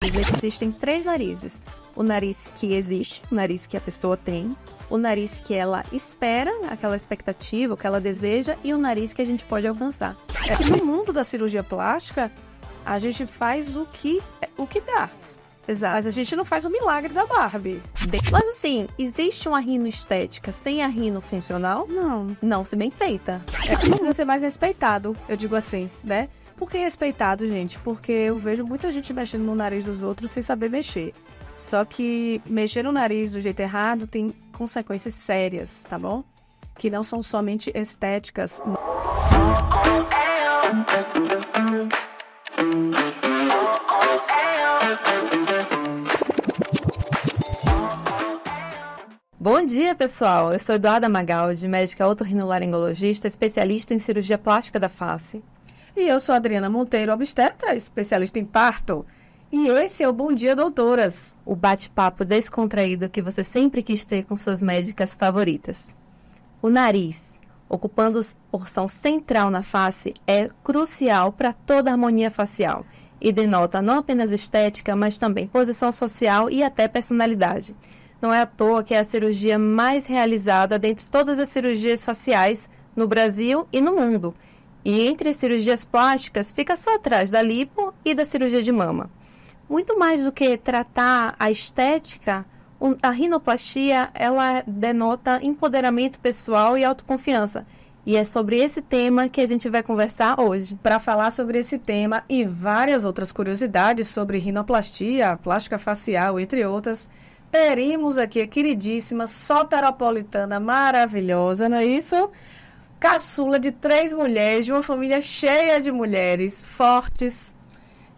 Existem 3 narizes. O nariz que existe, o nariz que a pessoa tem, o nariz que ela espera, aquela expectativa, o que ela deseja, e o nariz que a gente pode alcançar. No mundo da cirurgia plástica, a gente faz o que dá. Exato. Mas a gente não faz o milagre da Barbie. Mas assim, existe uma rinoestética sem a rino funcional? Não. Não, se bem feita. Precisa ser mais respeitado, eu digo assim, né? Por que respeitado, gente? Porque eu vejo muita gente mexendo no nariz dos outros sem saber mexer. Só que mexer no nariz do jeito errado tem consequências sérias, tá bom? Que não são somente estéticas. Bom dia, pessoal! Eu sou Eduarda Magaldi, médica otorrinolaringologista, especialista em cirurgia plástica da face. E eu sou Adriana Monteiro, obstetra, especialista em parto. E esse é o Bom Dia, Doutoras. O bate-papo descontraído que você sempre quis ter com suas médicas favoritas. O nariz, ocupando porção central na face, é crucial para toda a harmonia facial e denota não apenas estética, mas também posição social e até personalidade. Não é à toa que é a cirurgia mais realizada dentre todas as cirurgias faciais no Brasil e no mundo. E entre as cirurgias plásticas, fica só atrás da lipo e da cirurgia de mama. Muito mais do que tratar a estética, a rinoplastia, ela denota empoderamento pessoal e autoconfiança. E é sobre esse tema que a gente vai conversar hoje. Para falar sobre esse tema e várias outras curiosidades sobre rinoplastia, plástica facial, entre outras, teremos aqui a queridíssima soteropolitana maravilhosa, não é isso? Caçula de 3 mulheres, de uma família cheia de mulheres fortes.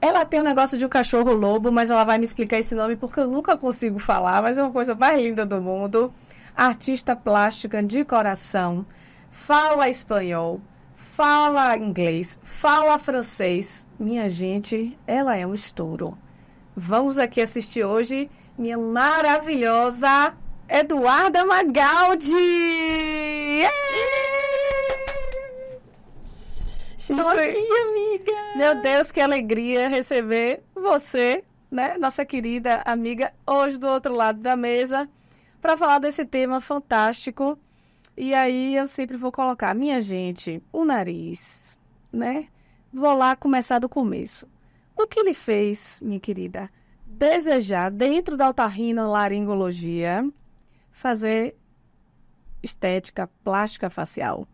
Ela tem um negócio de um cachorro-lobo, mas ela vai me explicar esse nome porque eu nunca consigo falar, mas é uma coisa mais linda do mundo. Artista plástica de coração, fala espanhol, fala inglês, fala francês. Minha gente, ela é um estouro. Vamos aqui assistir hoje minha maravilhosa Eduarda Magaldi! Estou aqui, amiga! Meu Deus, que alegria receber você, né, nossa querida amiga, hoje do outro lado da mesa, para falar desse tema fantástico. E aí eu sempre vou colocar, minha gente, o nariz, né? Vou lá começar do começo. O que lhe fez, minha querida, desejar, dentro da otorrinolaringologia, fazer estética, plástica facial?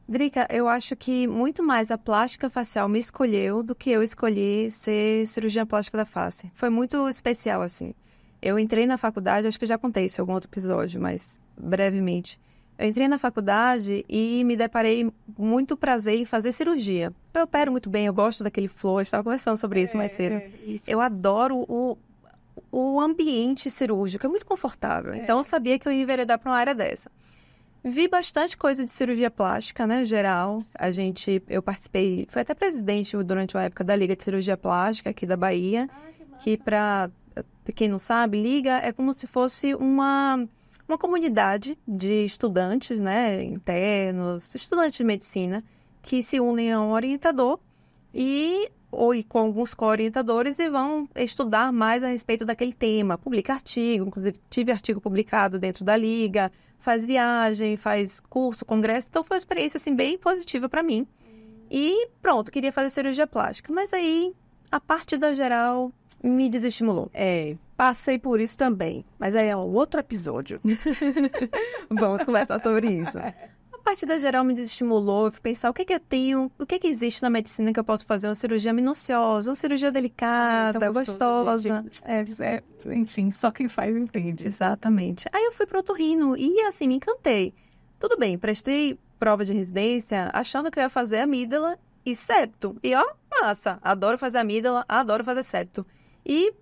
Drica, eu acho que muito mais a plástica facial me escolheu do que eu escolhi ser cirurgiã plástica da face. Foi muito especial, assim. Eu entrei na faculdade, acho que eu já contei isso em algum outro episódio, mas brevemente. Eu entrei na faculdade e me deparei muito prazer em fazer cirurgia. Eu opero muito bem, eu gosto daquele flow, eu estava conversando sobre isso mais cedo. Eu adoro o ambiente cirúrgico, é muito confortável. Então eu sabia que eu ia enveredar para uma área dessa. Vi bastante coisa de cirurgia plástica, né, geral. Eu participei, fui até presidente durante uma época da Liga de Cirurgia Plástica aqui da Bahia, que para quem não sabe, Liga é como se fosse uma comunidade de estudantes, né, internos, estudantes de medicina, que se unem a um orientador e com alguns co-orientadores e vão estudar mais a respeito daquele tema, publica artigo, inclusive tive artigo publicado dentro da Liga, faz viagem, faz curso, congresso, então foi uma experiência assim, bem positiva para mim. E pronto, queria fazer cirurgia plástica, mas aí a parte da geral me desestimulou. Passei por isso também, mas aí é um outro episódio. Vamos conversar sobre isso. A parte da geral me desestimulou, eu fui pensar o que eu tenho, o que existe na medicina que eu posso fazer, uma cirurgia minuciosa, uma cirurgia delicada, gostosa. Enfim, só quem faz entende. Exatamente. Aí eu fui pro otorrino e assim, me encantei. Tudo bem, prestei prova de residência achando que eu ia fazer amígdala e septo. E ó, massa, adoro fazer amígdala, adoro fazer septo. E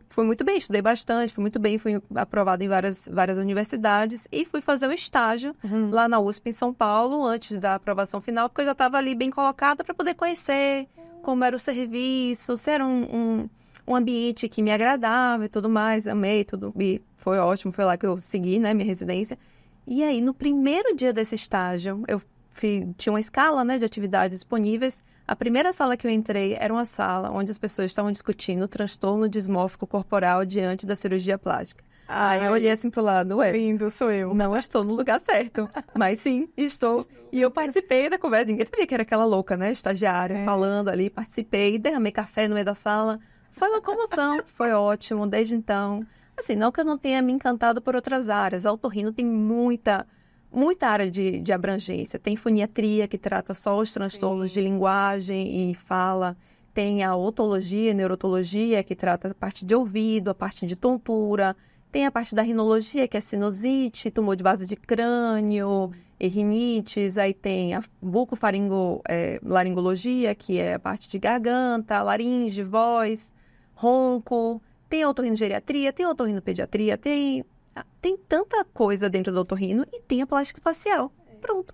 fui muito bem, estudei bastante, fui muito bem, fui aprovada em várias universidades e fui fazer um estágio lá na USP em São Paulo, antes da aprovação final, porque eu já estava ali bem colocada para poder conhecer como era o serviço, se era um ambiente que me agradava e tudo mais, amei tudo, e foi ótimo, foi lá que eu segui, né, minha residência. E aí, no primeiro dia desse estágio, eu tinha uma escala, né, de atividades disponíveis. A primeira sala que eu entrei era uma sala onde as pessoas estavam discutindo o transtorno dismórfico corporal diante da cirurgia plástica. Aí eu olhei assim pro lado, ué, lindo, sou eu. não estou no lugar certo, mas sim, estou. E eu participei da conversa, ninguém sabia que era aquela louca, né, estagiária, falando ali, participei, derramei café no meio da sala. Foi uma comoção, foi ótimo, desde então. Assim, não que eu não tenha me encantado por outras áreas, a otorrino tem muita área de abrangência. Tem foniatria, que trata só os transtornos de linguagem e fala. Tem a otologia, neurotologia, que trata a parte de ouvido, a parte de tontura. Tem a parte da rinologia, que é sinusite, tumor de base de crânio, e rinites. Aí tem a bucofaringologia, que é a parte de garganta, laringe, voz, ronco. Tem a otorrinogeriatria, tem a otorrinopediatria, tem tanta coisa dentro do otorrino e tem a plástica facial. Pronto,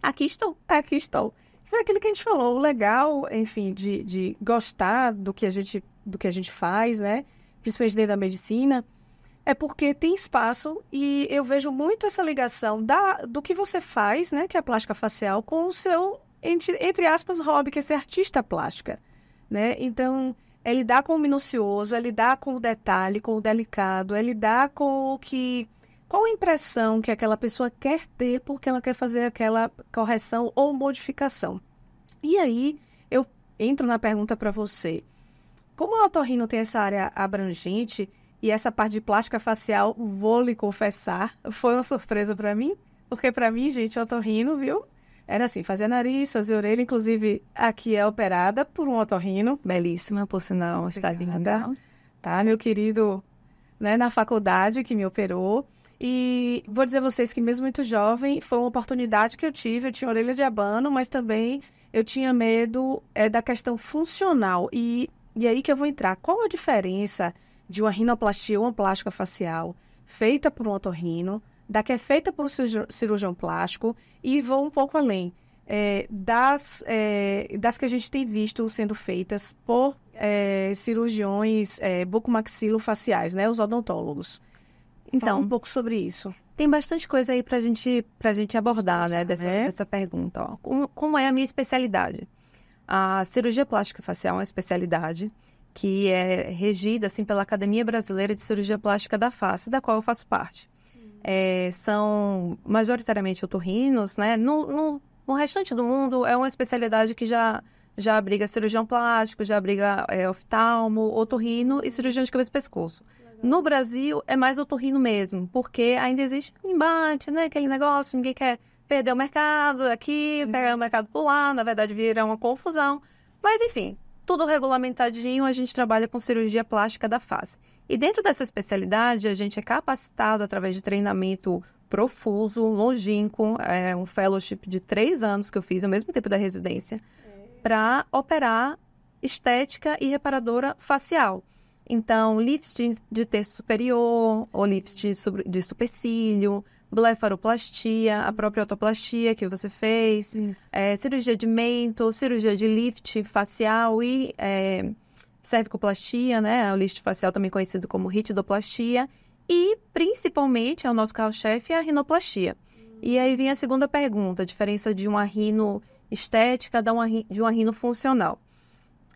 aqui estou. Aqui estou. Foi aquilo que a gente falou, o legal, enfim, de gostar do que a gente faz, né? Principalmente dentro da medicina, é porque tem espaço e eu vejo muito essa ligação do que você faz, né? Que é a plástica facial, com o seu, entre aspas, hobby, que é ser artista plástica, né? Então, é lidar com o minucioso, é lidar com o detalhe, com o delicado, é lidar com qual a impressão que aquela pessoa quer ter porque ela quer fazer aquela correção ou modificação. E aí, eu entro na pergunta para você. Como a otorrino tem essa área abrangente e essa parte de plástica facial, vou lhe confessar, foi uma surpresa para mim, porque para mim, gente, otorrino, viu? Era assim, fazia nariz, fazia orelha, inclusive aqui é operada por um otorrino. Belíssima, por sinal, está linda. Tá, meu querido, né, na faculdade que me operou. E vou dizer a vocês que mesmo muito jovem, foi uma oportunidade que eu tive. Eu tinha orelha de abano, mas também eu tinha medo da questão funcional. E aí que eu vou entrar. Qual a diferença de uma rinoplastia ou uma plástica facial feita por um otorrino, da que é feita por um cirurgião plástico, e vou um pouco além, das que a gente tem visto sendo feitas por cirurgiões bucomaxilofaciais, né, os odontólogos. Então, fala um pouco sobre isso. Tem bastante coisa aí pra gente abordar, né, dessa pergunta. Ó. Como é a minha especialidade? A cirurgia plástica facial é uma especialidade que é regida, assim, pela Academia Brasileira de Cirurgia Plástica da Face, da qual eu faço parte. São majoritariamente otorrinos, né? No restante do mundo é uma especialidade que já abriga cirurgião plástico, já abriga oftalmo, otorrino e cirurgião de cabeça e pescoço. No Brasil é mais otorrino mesmo, porque ainda existe um embate, né? Aquele negócio, ninguém quer perder o mercado aqui, pegar o mercado por lá, na verdade vira uma confusão. Mas enfim, tudo regulamentadinho, a gente trabalha com cirurgia plástica da face. E dentro dessa especialidade, a gente é capacitado através de treinamento profuso, longínquo, um fellowship de 3 anos que eu fiz ao mesmo tempo da residência, para operar estética e reparadora facial. Então, lifting de terço superior, ou lifting de supercílio, blefaroplastia, a própria otoplastia que você fez, cirurgia de mento, cirurgia de lift facial e cervicoplastia, né? O lift facial também conhecido como ritidoplastia. E, principalmente, o nosso carro-chefe é a rinoplastia. E aí vem a segunda pergunta, a diferença de uma rino estética de uma rino funcional.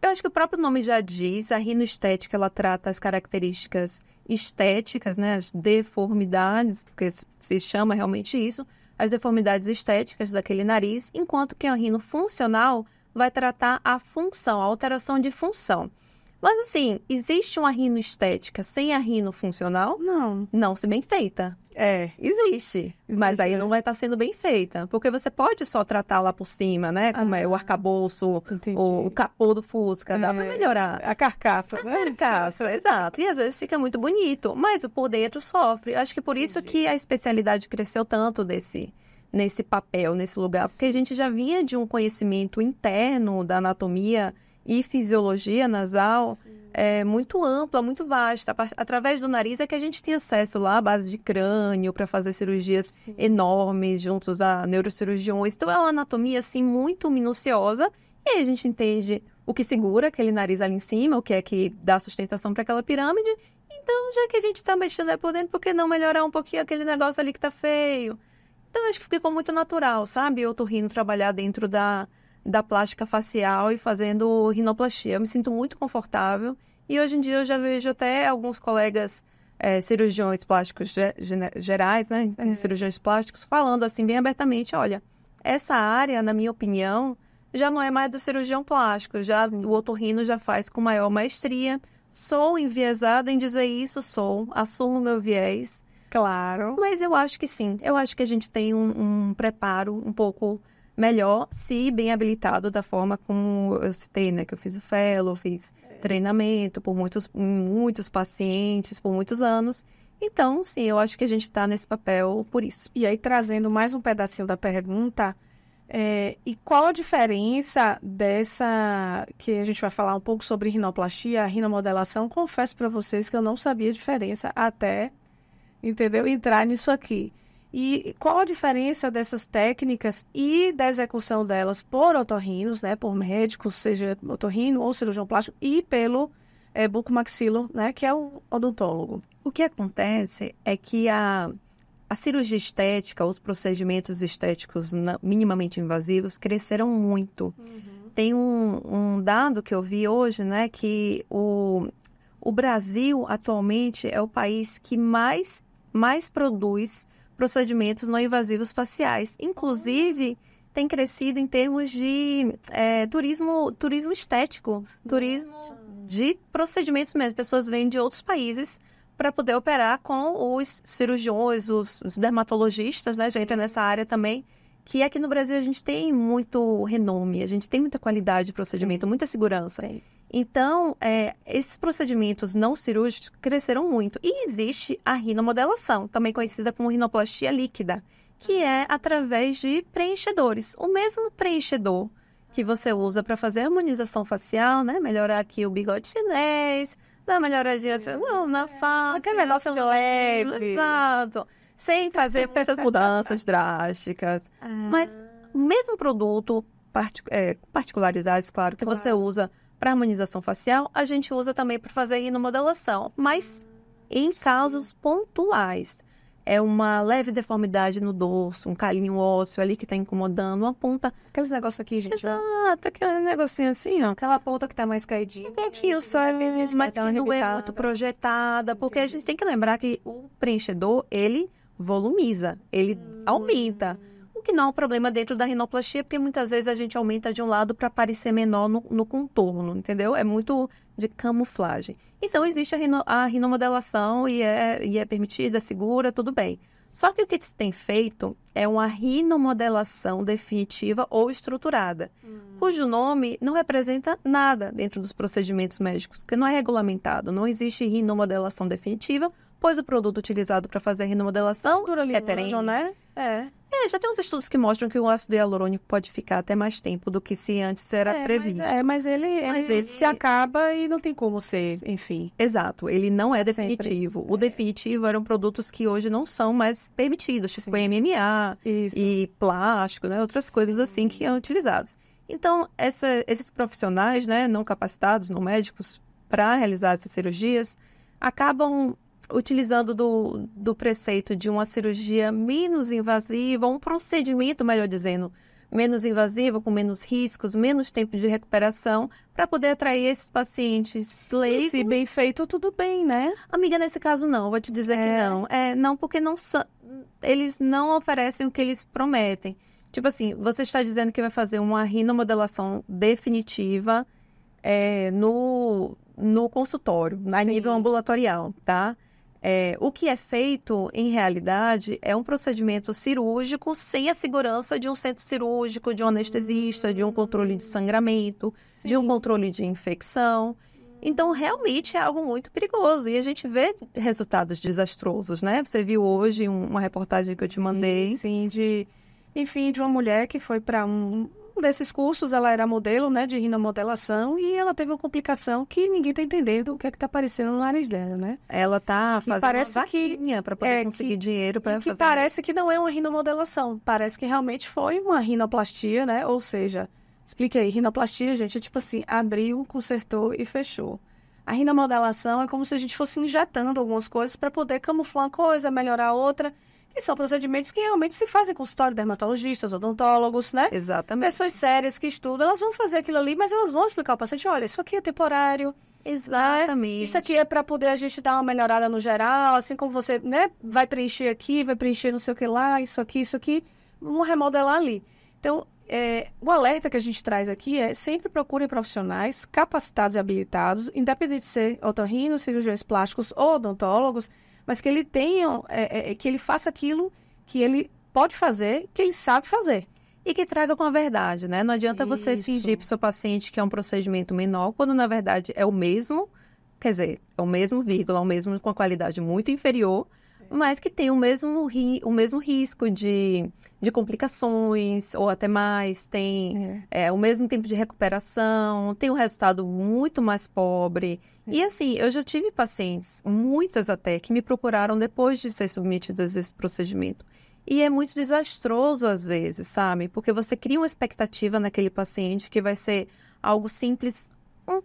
Eu acho que o próprio nome já diz, a rino estética, ela trata as características estéticas, né, as deformidades, porque se chama realmente isso, as deformidades estéticas daquele nariz, enquanto que a rino funcional vai tratar a função, a alteração de função. Mas assim, existe uma rino estética sem a rino funcional? Não. Não, se bem feita. Existe. Mas aí não vai estar sendo bem feita. Porque você pode só tratar lá por cima, né? Como é o arcabouço, o capô do Fusca. Dá pra melhorar. A carcaça, né? A carcaça, exato. E às vezes fica muito bonito. Mas o por dentro sofre. Acho que por isso que a especialidade cresceu tanto nesse papel, nesse lugar. Porque a gente já vinha de um conhecimento interno da anatomia e fisiologia nasal muito ampla, muito vasta. Através do nariz é que a gente tem acesso lá à base de crânio para fazer cirurgias enormes juntos a neurocirurgiões. Então é uma anatomia assim muito minuciosa e aí a gente entende o que segura aquele nariz ali em cima, o que é que dá sustentação para aquela pirâmide. Então, já que a gente está mexendo aí por dentro, por que não melhorar um pouquinho aquele negócio ali que está feio? Então, acho que ficou muito natural, sabe? Eu tô rindo trabalhar dentro da plástica facial e fazendo rinoplastia. Eu me sinto muito confortável. E hoje em dia eu já vejo até alguns colegas cirurgiões plásticos gerais, né? Cirurgiões plásticos, falando assim bem abertamente, olha, essa área, na minha opinião, já não é mais do cirurgião plástico. Já o otorrino já faz com maior maestria. Sou enviesada em dizer isso, assumo meu viés. Claro. Mas eu acho que sim. Eu acho que a gente tem um preparo um pouco melhor, se bem habilitado da forma como eu citei, né? Que eu fiz o fellow, fiz treinamento por muitos pacientes, por muitos anos. Então, sim, eu acho que a gente está nesse papel por isso. E aí, trazendo mais um pedacinho da pergunta, e qual a diferença dessa, que a gente vai falar um pouco sobre rinoplastia, a rinomodelação? Confesso para vocês que eu não sabia a diferença até, entendeu? Entrar nisso aqui. E qual a diferença dessas técnicas e da execução delas por otorrinos, né? Por médicos, seja otorrino ou cirurgião plástico, e pelo bucomaxilo, né? Que é o odontólogo. O que acontece é que a cirurgia estética, os procedimentos estéticos minimamente invasivos cresceram muito. Tem um dado que eu vi hoje, né? Que o Brasil, atualmente, é o país que mais produz procedimentos não invasivos faciais. Inclusive, tem crescido em termos de turismo estético, turismo de procedimentos mesmo. Pessoas vêm de outros países para poder operar com os cirurgiões, os dermatologistas, né? Já entra nessa área também, que aqui no Brasil a gente tem muito renome, a gente tem muita qualidade de procedimento, muita segurança. Então, esses procedimentos não cirúrgicos cresceram muito. E existe a rinomodelação, também conhecida como rinoplastia líquida, que é através de preenchedores. O mesmo preenchedor que você usa para fazer harmonização facial, né? Melhorar aqui o bigode chinês, dar uma melhoradinha assim, na face. Aquele negócio de leve. Exato. Sem fazer muitas mudanças drásticas. Mas o mesmo produto, particularidades, claro, que você usa para harmonização facial, a gente usa também para fazer rinomodelação, mas em casos pontuais. É uma leve deformidade no dorso, um calinho ósseo ali que está incomodando, uma ponta. Aqueles negócios aqui, gente. Exato, aquele negocinho assim, ó. Aquela ponta que está mais caidinha. Um pouquinho só, mas que não é muito projetada, porque a gente tem que lembrar que o preenchedor, ele volumiza, ele aumenta. O que não é um problema dentro da rinoplastia, porque muitas vezes a gente aumenta de um lado para parecer menor no contorno, entendeu? É muito de camuflagem. Então, existe a rinomodelação e é permitida, segura, tudo bem. Só que o que se tem feito é uma rinomodelação definitiva ou estruturada, cujo nome não representa nada dentro dos procedimentos médicos, porque não é regulamentado, não existe rinomodelação definitiva, pois o produto utilizado para fazer a rinomodelação é perene, né? Já tem uns estudos que mostram que o ácido hialurônico pode ficar até mais tempo do que se antes era previsto. Mas ele se acaba e não tem como ser, enfim. Exato, ele não é definitivo. O definitivo eram produtos que hoje não são mais permitidos, tipo MMA e plástico, né? Outras coisas assim que são utilizados. Então, esses profissionais, né, não capacitados, não médicos, para realizar essas cirurgias, acabam utilizando do preceito de uma cirurgia menos invasiva, um procedimento, melhor dizendo, menos invasivo, com menos riscos, menos tempo de recuperação, para poder atrair esses pacientes leigos. E se bem feito, tudo bem, né? Amiga, nesse caso não, vou te dizer que não. Não, porque eles não oferecem o que eles prometem. Tipo assim, você está dizendo que vai fazer uma rinomodelação definitiva no consultório, a nível ambulatorial, tá? O que é feito, em realidade, é um procedimento cirúrgico sem a segurança de um centro cirúrgico, de um anestesista, de um controle de sangramento, de um controle de infecção. Então, realmente é algo muito perigoso. E a gente vê resultados desastrosos, né? Você viu hoje uma reportagem que eu te mandei. Sim, de uma mulher que foi para um desses cursos, ela era modelo, né, de rinomodelação, e ela teve uma complicação que ninguém está entendendo o que é que está aparecendo no nariz dela, né? Ela está fazendo uma vaquinha para poder conseguir dinheiro para fazer. Que parece que não é uma rinomodelação, parece que realmente foi uma rinoplastia, né? Ou seja, explique aí, rinoplastia, gente, é tipo assim, abriu, consertou e fechou. A rinomodelação é como se a gente fosse injetando algumas coisas para poder camuflar uma coisa, melhorar outra. que são procedimentos que realmente se fazem em consultório, dermatologistas, odontólogos, né? Exatamente. Pessoas sérias que estudam, elas vão fazer aquilo ali, mas elas vão explicar ao paciente, olha, isso aqui é temporário. Exatamente. Isso aqui é para poder a gente dar uma melhorada no geral, assim como você, né, vai preencher aqui, vai preencher não sei o que lá, isso aqui, vamos remodelar ali. Então, o alerta que a gente traz aqui é sempre procurem profissionais capacitados e habilitados, independente de ser otorrinos, cirurgiões plásticos ou odontólogos, mas que ele tenham, que ele faça aquilo que ele pode fazer, que ele sabe fazer. E que traga com a verdade, né? Não adianta você Isso. fingir para o seu paciente que é um procedimento menor, quando na verdade é o mesmo, quer dizer, é o mesmo vírgula, o mesmo com a qualidade muito inferior, mas que tem o mesmo risco de complicações, ou até mais, tem o mesmo tempo de recuperação, tem um resultado muito mais pobre. E assim, eu já tive pacientes, muitas até, que me procuraram depois de ser submetidas a esse procedimento. E é muito desastroso às vezes, sabe? Porque você cria uma expectativa naquele paciente que vai ser algo simples,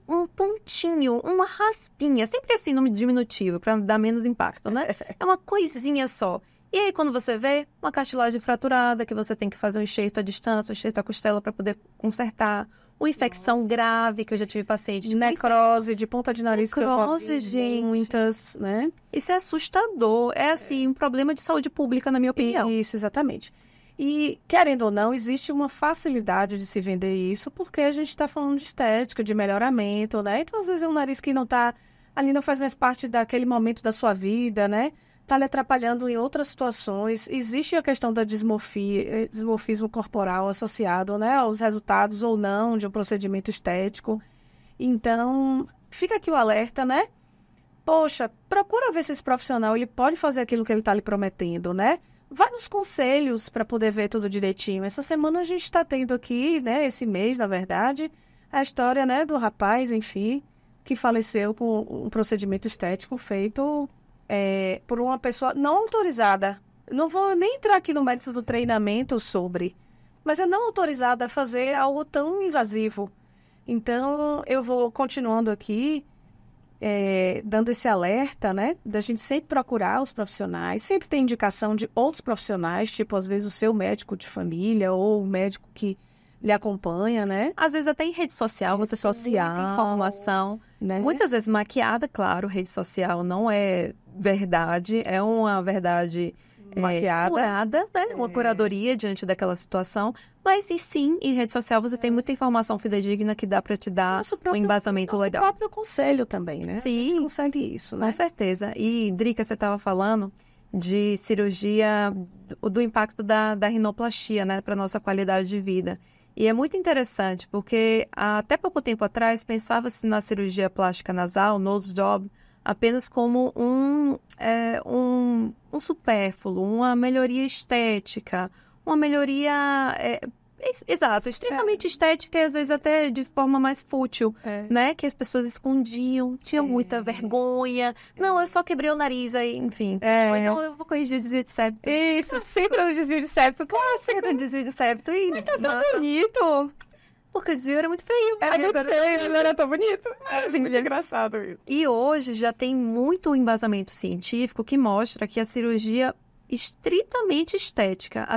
um pontinho, uma raspinha, sempre assim no diminutivo, para dar menos impacto, né? É uma coisinha só. E aí, quando você vê uma cartilagem fraturada, que você tem que fazer um enxerto à distância, um enxerto à costela para poder consertar, uma infecção grave, que eu já tive paciente. Tipo, necrose de ponta de nariz. Necrose, gente. Muitas, né? Isso é assustador. É, assim, um problema de saúde pública, na minha opinião. Isso, exatamente. E, querendo ou não, existe uma facilidade de se vender isso, porque a gente está falando de estética, de melhoramento, né? Então, às vezes, é um nariz que não está ali, não faz mais parte daquele momento da sua vida, né? Está lhe atrapalhando em outras situações. Existe a questão da dismorfismo corporal associado, né, aos resultados ou não de um procedimento estético. Então, fica aqui o alerta, né? Poxa, procura ver se esse profissional ele pode fazer aquilo que ele está lhe prometendo, né? Vai nos conselhos para poder ver tudo direitinho. Essa semana a gente está tendo aqui, né, esse mês, na verdade, a história, né, do rapaz, enfim, que faleceu com um procedimento estético feito por uma pessoa não autorizada. Não vou nem entrar aqui no mérito do treinamento sobre, mas é não autorizada a fazer algo tão invasivo. Então, eu vou continuando aqui, dando esse alerta, né, da gente sempre procurar os profissionais, sempre tem indicação de outros profissionais, tipo, às vezes, o seu médico de família ou o médico que lhe acompanha, né? Às vezes até em rede social, você tem muita informação, né? Muitas vezes maquiada, claro, rede social não é verdade, é uma verdade maquiada, curada, né? Uma curadoria diante daquela situação, mas sim, em rede social você tem muita informação fidedigna que dá para te dar um embasamento legal. Nosso próprio conselho também, né? Sim, a gente consegue isso, né? Com certeza. E, Drica, você estava falando de cirurgia, do impacto da rinoplastia, né, para nossa qualidade de vida. E é muito interessante, porque até pouco tempo atrás pensava-se na cirurgia plástica nasal, nose job, apenas como um supérfluo, uma melhoria estética, uma melhoria... Exato, estritamente estética e às vezes até de forma mais fútil, né? Que as pessoas escondiam, tinham muita vergonha. Não, eu só quebrei o nariz aí, enfim. Ou então eu vou corrigir o desvio de septo. Isso, sempre é um desvio de septo. Sempre um desvio de septo. Mas tá tão bonito. Porque o desvio era muito feio. Era muito feio, não era tão bonito. Era engraçado isso. E hoje já tem muito embasamento científico que mostra que a cirurgia estritamente estética,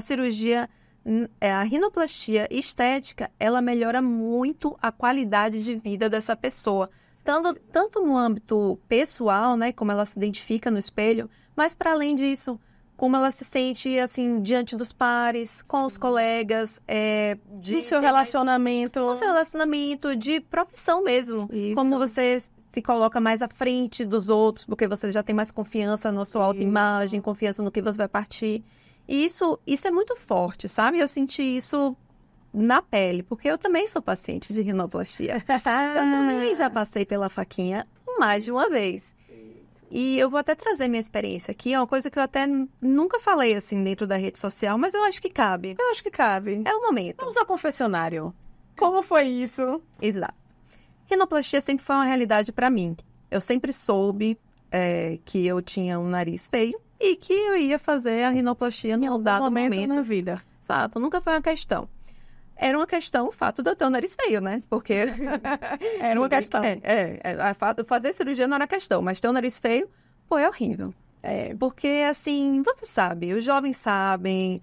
a rinoplastia estética, ela melhora muito a qualidade de vida dessa pessoa. Tanto no âmbito pessoal, né, como ela se identifica no espelho, mas para além disso, como ela se sente, assim, diante dos pares, com os colegas, no seu relacionamento. No seu relacionamento, de profissão mesmo. Isso. Como você se coloca mais à frente dos outros, porque você já tem mais confiança na sua autoimagem, confiança no que você vai partir. E isso é muito forte, sabe? Eu senti isso na pele, porque eu também sou paciente de rinoplastia. Eu também já passei pela faquinha mais de uma vez. E eu vou até trazer minha experiência aqui, é uma coisa que eu até nunca falei assim dentro da rede social, mas eu acho que cabe. Eu acho que cabe. É o momento. Vamos ao confessionário. Como foi isso? Exato. Rinoplastia sempre foi uma realidade para mim. Eu sempre soube que eu tinha um nariz feio e que eu ia fazer a rinoplastia num dado momento na vida. Exato, nunca foi uma questão. Era uma questão o fato de eu ter um nariz feio, né? Porque era uma questão. Fazer cirurgia não era questão, mas ter um nariz feio, pô, é horrível. Porque, assim, você sabe, os jovens sabem.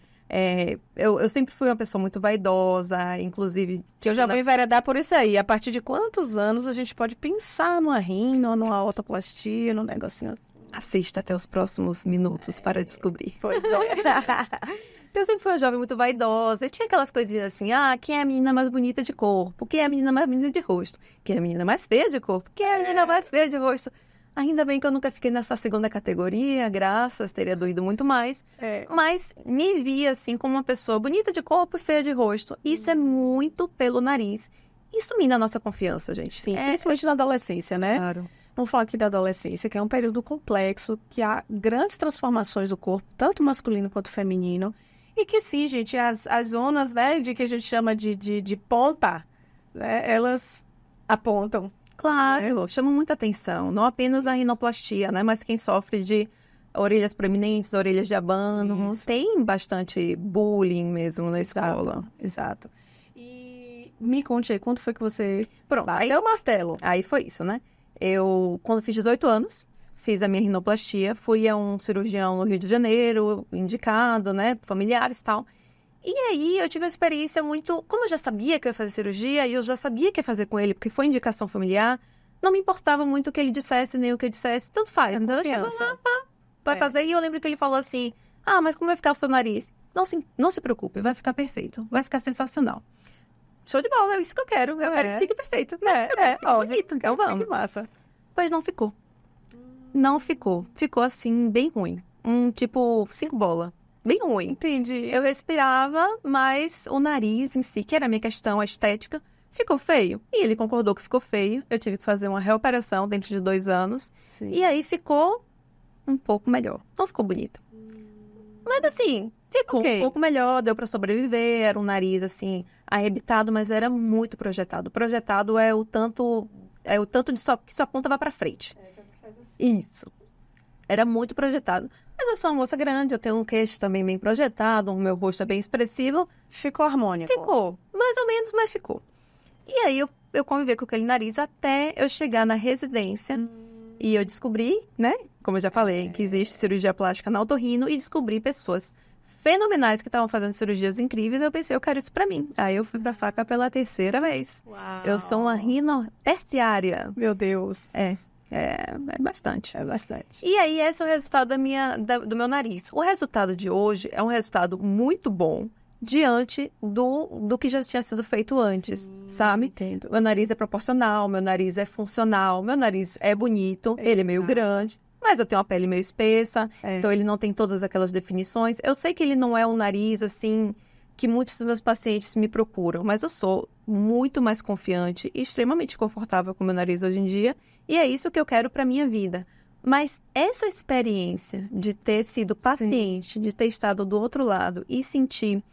Eu sempre fui uma pessoa muito vaidosa, inclusive... Que eu já vou enveredar por isso aí. A partir de quantos anos a gente pode pensar numa rino, numa autoplastia, num negocinho assim? Assista até os próximos minutos para descobrir. Pois é. Eu sempre fui uma jovem muito vaidosa. E tinha aquelas coisinhas assim, quem é a menina mais bonita de corpo? Quem é a menina mais bonita de rosto? Quem é a menina mais feia de corpo? Quem é a menina mais feia de rosto? Ainda bem que eu nunca fiquei nessa segunda categoria, graças, teria doído muito mais. Mas me via, assim, como uma pessoa bonita de corpo e feia de rosto. Isso é muito pelo nariz. Isso mina a nossa confiança, gente. Sim, principalmente na adolescência, né? Claro. Vamos falar aqui da adolescência, que é um período complexo, que há grandes transformações do corpo, tanto masculino quanto feminino. E que sim, gente, as zonas, né, de que a gente chama de ponta, né, elas apontam. Claro, chama muita atenção. Não apenas a rinoplastia, né? Mas quem sofre de orelhas proeminentes, orelhas de abano. Tem bastante bullying mesmo na escola. Exato. E me conte aí, quando foi que você bateu aí, o martelo? Aí foi isso, né? Eu, quando fiz 18 anos, fiz a minha rinoplastia. Fui a um cirurgião no Rio de Janeiro, indicado, né? Familiares e tal. E aí, eu tive uma experiência muito... Como eu já sabia que eu ia fazer cirurgia, e eu já sabia que ia fazer com ele, porque foi indicação familiar, não me importava muito o que ele dissesse, nem o que eu dissesse, tanto faz. Então, eu chego lá, vai fazer, e eu lembro que ele falou assim, mas como vai ficar o seu nariz? Não se preocupe, vai ficar perfeito, vai ficar sensacional. Show de bola, é isso que eu quero que fique perfeito. Bonito, então vamos. Que massa. Pois não ficou. Não ficou. Ficou, assim, bem ruim. Tipo, 5 bolas. Bem ruim. Entendi. Eu respirava, mas o nariz em si, que era a minha questão, a estética, ficou feio. E ele concordou que ficou feio. Eu tive que fazer uma reoperação dentro de 2 anos. Sim. E aí ficou um pouco melhor. Não ficou bonito. Mas assim, ficou um pouco melhor, deu pra sobreviver. Era um nariz, assim, arrebitado, mas era muito projetado. Projetado é o tanto que sua ponta vai pra frente. Isso. Era muito projetado. Mas eu sou uma moça grande, eu tenho um queixo também bem projetado, o meu rosto é bem expressivo. Ficou harmônico? Ficou. Mais ou menos, mas ficou. E aí, eu convivi com aquele nariz até eu chegar na residência. E eu descobri, né, como eu já falei, que existe cirurgia plástica na otorrino e descobri pessoas fenomenais que estavam fazendo cirurgias incríveis. Eu pensei, eu quero isso pra mim. Aí eu fui pra faca pela 3ª vez. Uau. Eu sou uma rino terciária. Meu Deus. É bastante. É bastante. E aí, esse é o resultado do meu nariz. O resultado de hoje é um resultado muito bom diante do que já tinha sido feito antes, sabe? Entendo. Meu nariz é proporcional, meu nariz é funcional, meu nariz é bonito, ele é meio grande, mas eu tenho uma pele meio espessa, então ele não tem todas aquelas definições. Eu sei que ele não é um nariz, assim, que muitos dos meus pacientes me procuram, mas eu sou muito mais confiante e extremamente confortável com o meu nariz hoje em dia, e é isso que eu quero para minha vida. Mas essa experiência de ter sido paciente, de ter estado do outro lado e sentir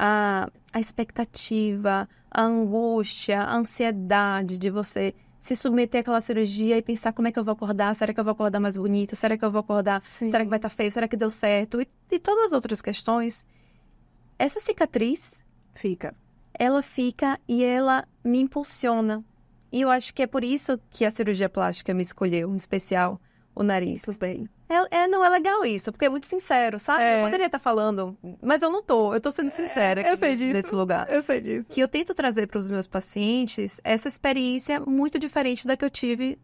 a expectativa, a angústia, a ansiedade de você se submeter àquela cirurgia e pensar como é que eu vou acordar, será que eu vou acordar mais bonita, será que eu vou acordar, será que vai estar feio, será que deu certo, e todas as outras questões. Essa cicatriz ela fica e ela me impulsiona. E eu acho que é por isso que a cirurgia plástica me escolheu, em especial o nariz. Tudo bem. Não é legal isso, porque é muito sincero, sabe? Eu poderia estar falando, mas eu não tô. Eu tô sendo sincera aqui nesse lugar. Eu sei disso. Que eu tento trazer para os meus pacientes essa experiência muito diferente da que eu tive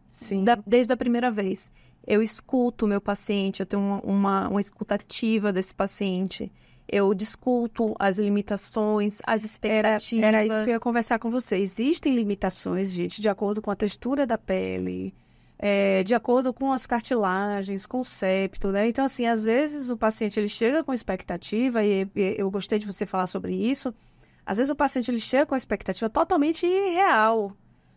desde a primeira vez. Eu escuto o meu paciente, eu tenho uma escutativa desse paciente. Eu discuto as limitações, as expectativas. Era isso que eu ia conversar com você. Existem limitações, gente, de acordo com a textura da pele, de acordo com as cartilagens, com o septo, né? Então, assim, às vezes o paciente ele chega com expectativa, e eu gostei de você falar sobre isso, às vezes o paciente ele chega com uma expectativa totalmente irreal,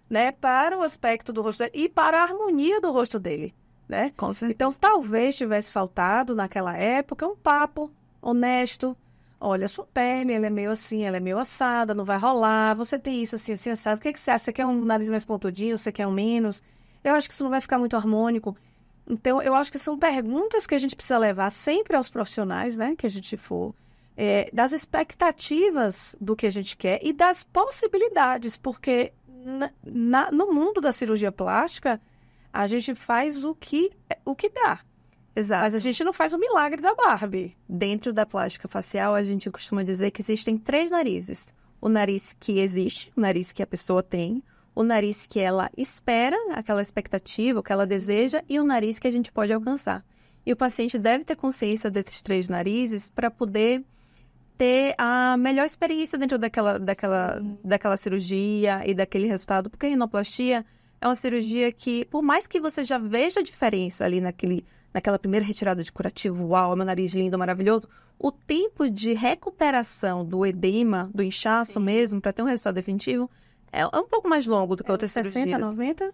né? Para o aspecto do rosto dele e para a harmonia do rosto dele, né? Com certeza. Então, talvez tivesse faltado naquela época um papo honesto. Olha, a sua pele, ela é meio assim, ela é meio assada, não vai rolar, você tem isso assim, assim, assado. O que você acha? Você quer um nariz mais pontudinho? Você quer um menos? Eu acho que isso não vai ficar muito harmônico. Então, eu acho que são perguntas que a gente precisa levar sempre aos profissionais, né? Que a gente for. Das expectativas do que a gente quer e das possibilidades. Porque no mundo da cirurgia plástica, a gente faz o que dá. Exato. Mas a gente não faz o milagre da Barbie. Dentro da plástica facial, a gente costuma dizer que existem 3 narizes. O nariz que existe, o nariz que a pessoa tem, o nariz que ela espera, aquela expectativa, o que ela deseja, e o nariz que a gente pode alcançar. E o paciente deve ter consciência desses 3 narizes para poder ter a melhor experiência dentro daquela cirurgia e daquele resultado, porque a rinoplastia é uma cirurgia que, por mais que você já veja a diferença ali naquela primeira retirada de curativo, uau, meu nariz lindo, maravilhoso, o tempo de recuperação do edema, do inchaço mesmo, para ter um resultado definitivo, é um pouco mais longo do que outras 60, cirurgias. 90?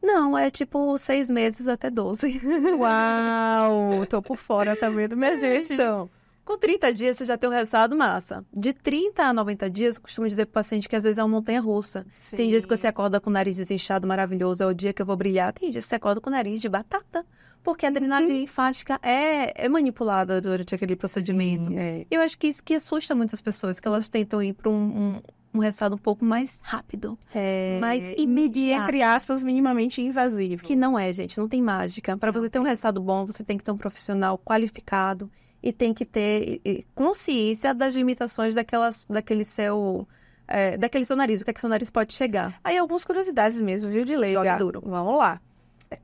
Não, é tipo 6 meses até 12. Uau, tô por fora, tá vendo, minha gente? Então, com 30 dias você já tem um resultado massa. De 30 a 90 dias, eu costumo dizer pro paciente que às vezes é uma montanha-russa. Tem dias que você acorda com o nariz desinchado, maravilhoso, é o dia que eu vou brilhar. Tem dias que você acorda com o nariz de batata. Porque a drenagem linfática é manipulada durante aquele procedimento. Eu acho que isso que assusta muitas pessoas, que elas tentam ir para um resultado um pouco mais rápido, mais imediato. Entre aspas, minimamente invasivo. Que não é, gente, não tem mágica. Para você ter um resultado bom, você tem que ter um profissional qualificado e tem que ter consciência das limitações daquele seu nariz, o que é que seu nariz pode chegar. Aí algumas curiosidades mesmo, viu, de leiga. Joga duro. Vamos lá.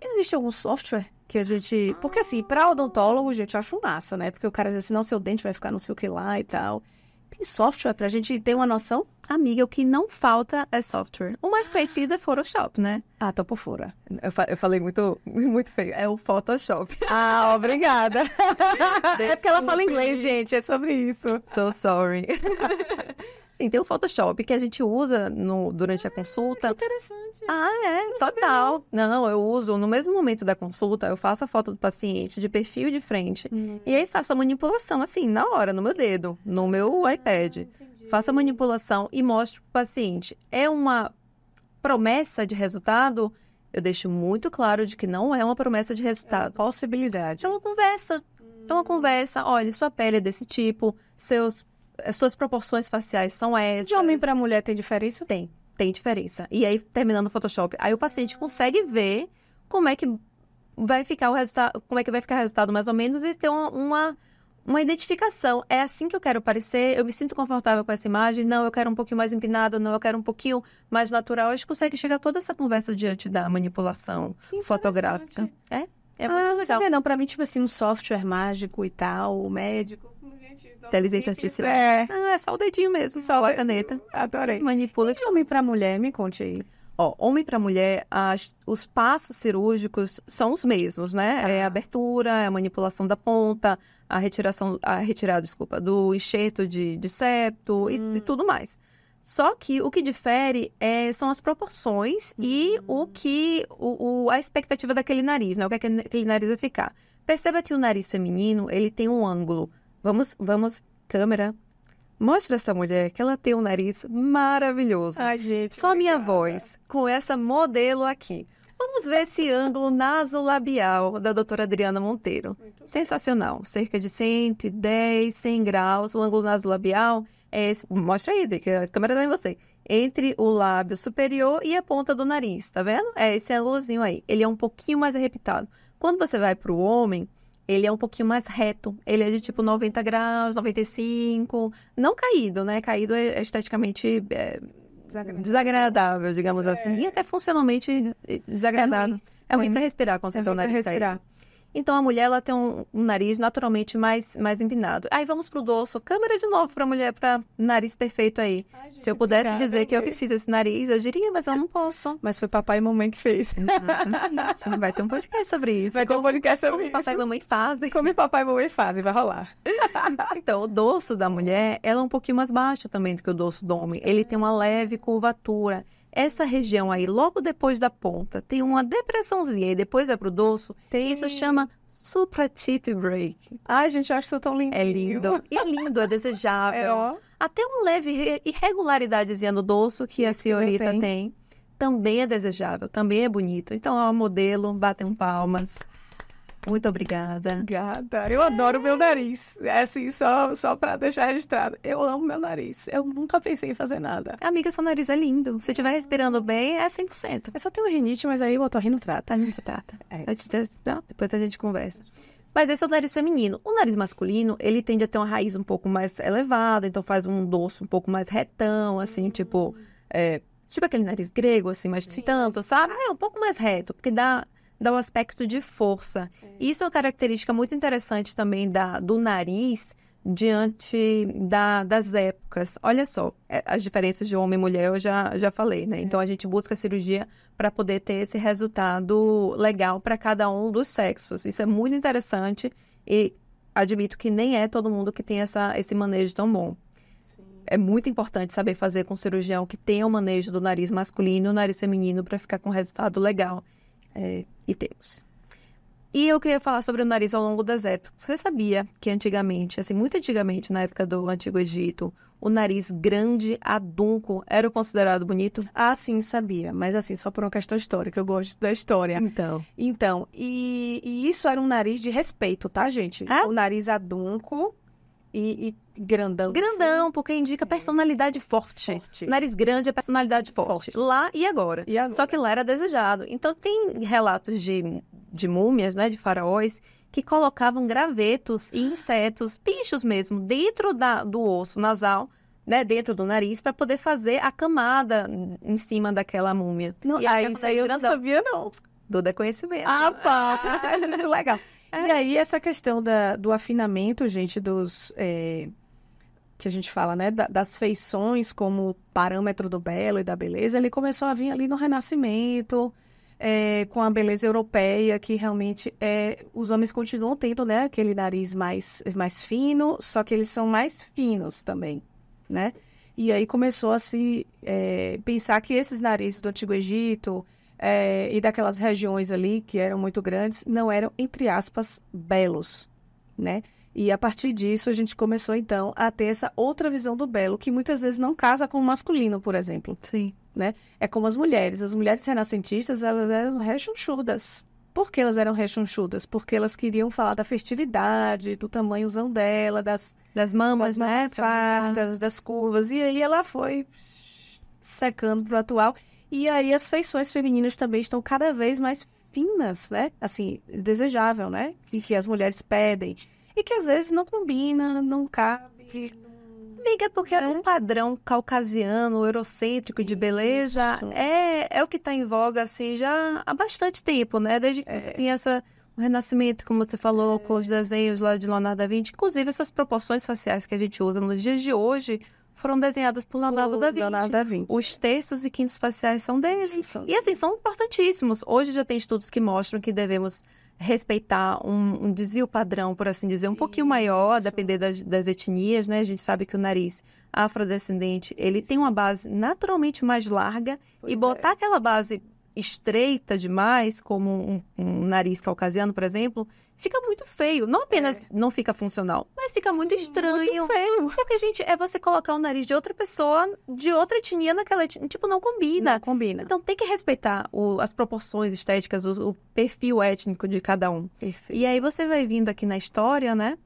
Existe algum software que a gente... Porque assim, para odontólogo, gente, eu acho massa, né? Porque o cara diz assim, não, seu dente vai ficar não sei o que lá e tal. Tem software pra gente ter uma noção? Amiga, o que não falta é software. O mais conhecido é Photoshop, né? Ah, tô por fora. Eu falei muito, muito feio. É o Photoshop. Ah, obrigada. É porque ela fala inglês, gente. É sobre isso. So sorry. Sim, tem o Photoshop que a gente usa durante a consulta. Que interessante. Total. Não, eu uso no mesmo momento da consulta, eu faço a foto do paciente de perfil de frente. E aí faço a manipulação, assim, na hora, no meu dedo, no meu iPad. Entendi. Faço a manipulação e mostro pro paciente. É uma promessa de resultado? Eu deixo muito claro de que não é uma promessa de resultado. Possibilidade. É uma conversa. É uma conversa. Olha, sua pele é desse tipo, as suas proporções faciais são essas. De homem para mulher tem diferença? Tem diferença. E aí, terminando o Photoshop, aí o paciente consegue ver como é que vai ficar o resultado, como é que vai ficar o resultado mais ou menos e ter uma identificação. É assim que eu quero parecer, eu me sinto confortável com essa imagem, não, eu quero um pouquinho mais empinado, não, eu quero um pouquinho mais natural. A gente consegue chegar a toda essa conversa diante da manipulação fotográfica. É muito legal. Não sabia não, pra mim, tipo assim, um software mágico e tal, o médico... Inteligência artificial. É só o dedinho mesmo, Só a caneta. Adorei. Manipula. De homem pra mulher, me conte aí. Homem para mulher, os passos cirúrgicos são os mesmos, né? É a abertura, é a manipulação da ponta, a retirada, desculpa, do enxerto de septo e tudo mais. Só que o que difere são as proporções e a expectativa daquele nariz, né? O que aquele nariz vai ficar. Perceba que o nariz feminino, ele tem um ângulo. Vamos, câmera. Mostra essa mulher que ela tem um nariz maravilhoso. Ai, gente. Só minha voz, com essa modelo aqui. Vamos ver esse ângulo nasolabial da doutora Adriana Monteiro. Sensacional. Cerca de 110, 100 graus. O ângulo nasolabial é esse. Mostra aí, que a câmera dá em você. Entre o lábio superior e a ponta do nariz, tá vendo? É esse ângulozinho aí. Ele é um pouquinho mais arrebitado. Quando você vai para o homem, ele é um pouquinho mais reto. Ele é de tipo 90 graus, 95. Não caído, né? Caído é esteticamente desagradável, digamos assim. E até funcionalmente desagradável. É ruim para respirar quando você tem o nariz caído. Então, a mulher, ela tem um nariz naturalmente mais empinado. Aí, vamos pro dorso. Câmera de novo pra mulher, pra nariz perfeito aí. Ai, gente, se eu pudesse dizer que eu que fiz esse nariz, eu diria, mas eu não posso. Mas foi papai e mamãe que fez. Vai ter um podcast sobre isso. Vai ter um podcast sobre isso. Papai e mamãe fazem. Como papai e mamãe fazem, vai rolar. Então, o dorso da mulher, ela é um pouquinho mais baixo também do que o dorso do homem. Ele tem uma leve curvatura. Essa região aí, logo depois da ponta, tem uma depressãozinha e depois vai pro dorso. Isso chama supratip break. Ai, gente, eu acho isso tão lindo. É lindo. E é lindo, é desejável. Até uma leve irregularidadezinha no dorso que a senhorita tem. Também é desejável, também é bonito. Então, ó, modelo, batem palmas. Muito obrigada. Gata, eu adoro meu nariz. É assim, só pra deixar registrado. Eu amo meu nariz. Eu nunca pensei em fazer nada. Amiga, seu nariz é lindo. Se estiver respirando bem, é 100%. Eu só tenho rinite, mas aí o otorrino trata. A gente trata. É. Não, depois a gente conversa. Mas esse é o nariz feminino. O nariz masculino, ele tende a ter uma raiz um pouco mais elevada, então faz um dorso um pouco mais retão, assim, tipo aquele nariz grego, assim, mas tanto, sabe? É um pouco mais reto, porque dá um aspecto de força. Isso é uma característica muito interessante também do nariz diante das épocas. Olha só, as diferenças de homem e mulher eu já falei, né? Então, a gente busca a cirurgia para poder ter esse resultado legal para cada um dos sexos. Isso é muito interessante e admito que nem é todo mundo que tem esse manejo tão bom. É muito importante saber fazer com um cirurgião que tenha o manejo do nariz masculino e o nariz feminino para ficar com um resultado legal. E temos. E eu queria falar sobre o nariz ao longo das épocas. Você sabia que antigamente, assim, muito antigamente, na época do Antigo Egito, o nariz grande, adunco, era considerado bonito? Ah, sim, sabia. Mas assim, só por uma questão histórica, eu gosto da história. Então, e isso era um nariz de respeito, tá, gente? O nariz adunco e grandão. Grandão, assim. porque indica personalidade forte. Nariz grande é personalidade forte. Lá e agora. Só que lá era desejado. Então, tem relatos de múmias, né, de faraós, que colocavam gravetos e insetos, bichos mesmo, dentro do osso nasal, né, dentro do nariz, para poder fazer a camada em cima daquela múmia. Não, isso aí eu não sabia, não. Duda é conhecimento. Ah, pá! Muito legal. E aí, essa questão do afinamento, gente, que a gente fala, né, das feições como parâmetro do belo e da beleza, ele começou a vir ali no Renascimento, com a beleza europeia, que realmente os homens continuam tendo, né, aquele nariz mais fino, só que eles são mais finos também, né? E aí começou a se pensar que esses narizes do Antigo Egito e daquelas regiões ali que eram muito grandes, não eram, entre aspas, belos, né? E a partir disso a gente começou, então, a ter essa outra visão do belo, que muitas vezes não casa com o masculino, por exemplo. Sim. Né? É como as mulheres. As mulheres renascentistas, elas eram rechonchudas. Por que elas eram rechonchudas? Porque elas queriam falar da fertilidade, do tamanhozão dela, das mamas, né? Fartas, das curvas. E aí ela foi secando pro atual. E aí as feições femininas também estão cada vez mais finas, né? Assim, desejável, né? Que as mulheres pedem. E que às vezes não combina, não cabe. Amiga, porque um padrão caucasiano, eurocêntrico de beleza é o que está em voga, assim, já há bastante tempo, né? Desde que você tinha o Renascimento, como você falou, com os desenhos lá de Leonardo da Vinci. Inclusive, essas proporções faciais que a gente usa nos dias de hoje foram desenhadas por Leonardo da Vinci. Os terços e quintos faciais são deles. E, assim, são importantíssimos. Hoje já tem estudos que mostram que devemos respeitar um desvio padrão, por assim dizer, um pouquinho maior, a depender das etnias, né? A gente sabe que o nariz afrodescendente, ele tem uma base naturalmente mais larga e botar aquela base estreita demais, como um nariz caucasiano, por exemplo, fica muito feio. Não apenas não fica funcional, mas fica muito estranho. Muito feio. Porque, gente, você colocar o nariz de outra pessoa, de outra etnia naquela etnia, tipo, não combina. Não combina. Então, tem que respeitar as proporções estéticas, o perfil étnico de cada um. Perfeito. E aí, você vai vindo aqui na história, né?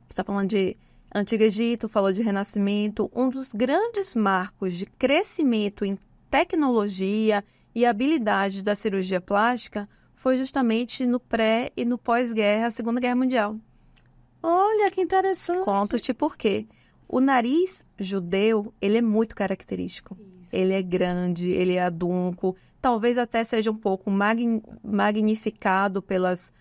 Você tá falando de Antigo Egito, falou de Renascimento. Um dos grandes marcos de crescimento em tecnologia e habilidades da cirurgia plástica foi justamente no pré e no pós-guerra, a Segunda Guerra Mundial. Olha, que interessante. Conto-te por quê. O nariz judeu, ele é muito característico. Isso. Ele é grande, ele é adunco, talvez até seja um pouco magnificado pelas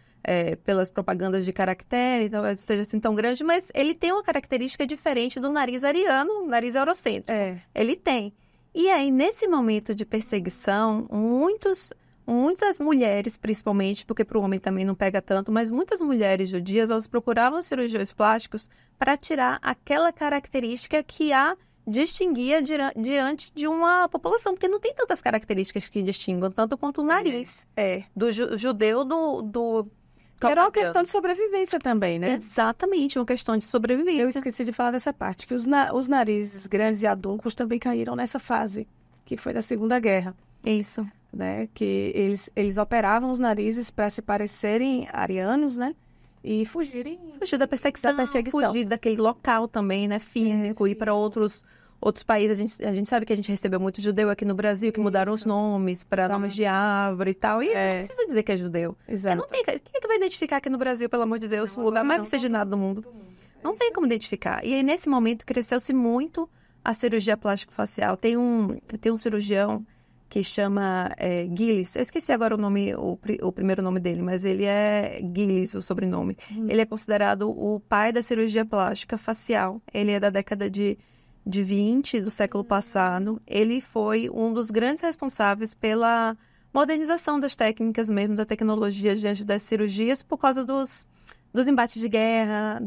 propagandas de caractere, talvez seja assim tão grande, mas ele tem uma característica diferente do nariz ariano, nariz eurocêntrico. Ele tem. E aí, nesse momento de perseguição, muitas mulheres, principalmente, porque para o homem também não pega tanto, mas muitas mulheres judias, elas procuravam cirurgiões plásticos para tirar aquela característica que a distinguia diante de uma população, porque não tem tantas características que distinguam, tanto quanto o nariz do judeu do era uma questão de sobrevivência também, né? Exatamente, uma questão de sobrevivência. Eu esqueci de falar dessa parte, que os narizes grandes e aduncos também caíram nessa fase, que foi da Segunda Guerra. Isso. né? Que eles operavam os narizes para se parecerem arianos, né? E fugir da perseguição, fugir daquele local também, né? Físico, ir para outros países. A gente sabe que a gente recebeu muito judeu aqui no Brasil, que mudaram os nomes para nomes de árvore e tal. E isso não precisa dizer que é judeu. Exato. Quem é que vai identificar aqui no Brasil, pelo amor de Deus, o lugar mais miscigenado do mundo? Não tem como identificar. E aí, nesse momento, cresceu-se muito a cirurgia plástico-facial. Tem um cirurgião que chama Gillis. Eu esqueci agora o primeiro nome dele, mas ele é Gillis, o sobrenome. Ele é considerado o pai da cirurgia plástica facial. Ele é da década de 20 do século passado. Ele foi um dos grandes responsáveis pela modernização das técnicas mesmo, da tecnologia diante das cirurgias, por causa dos embates de guerra,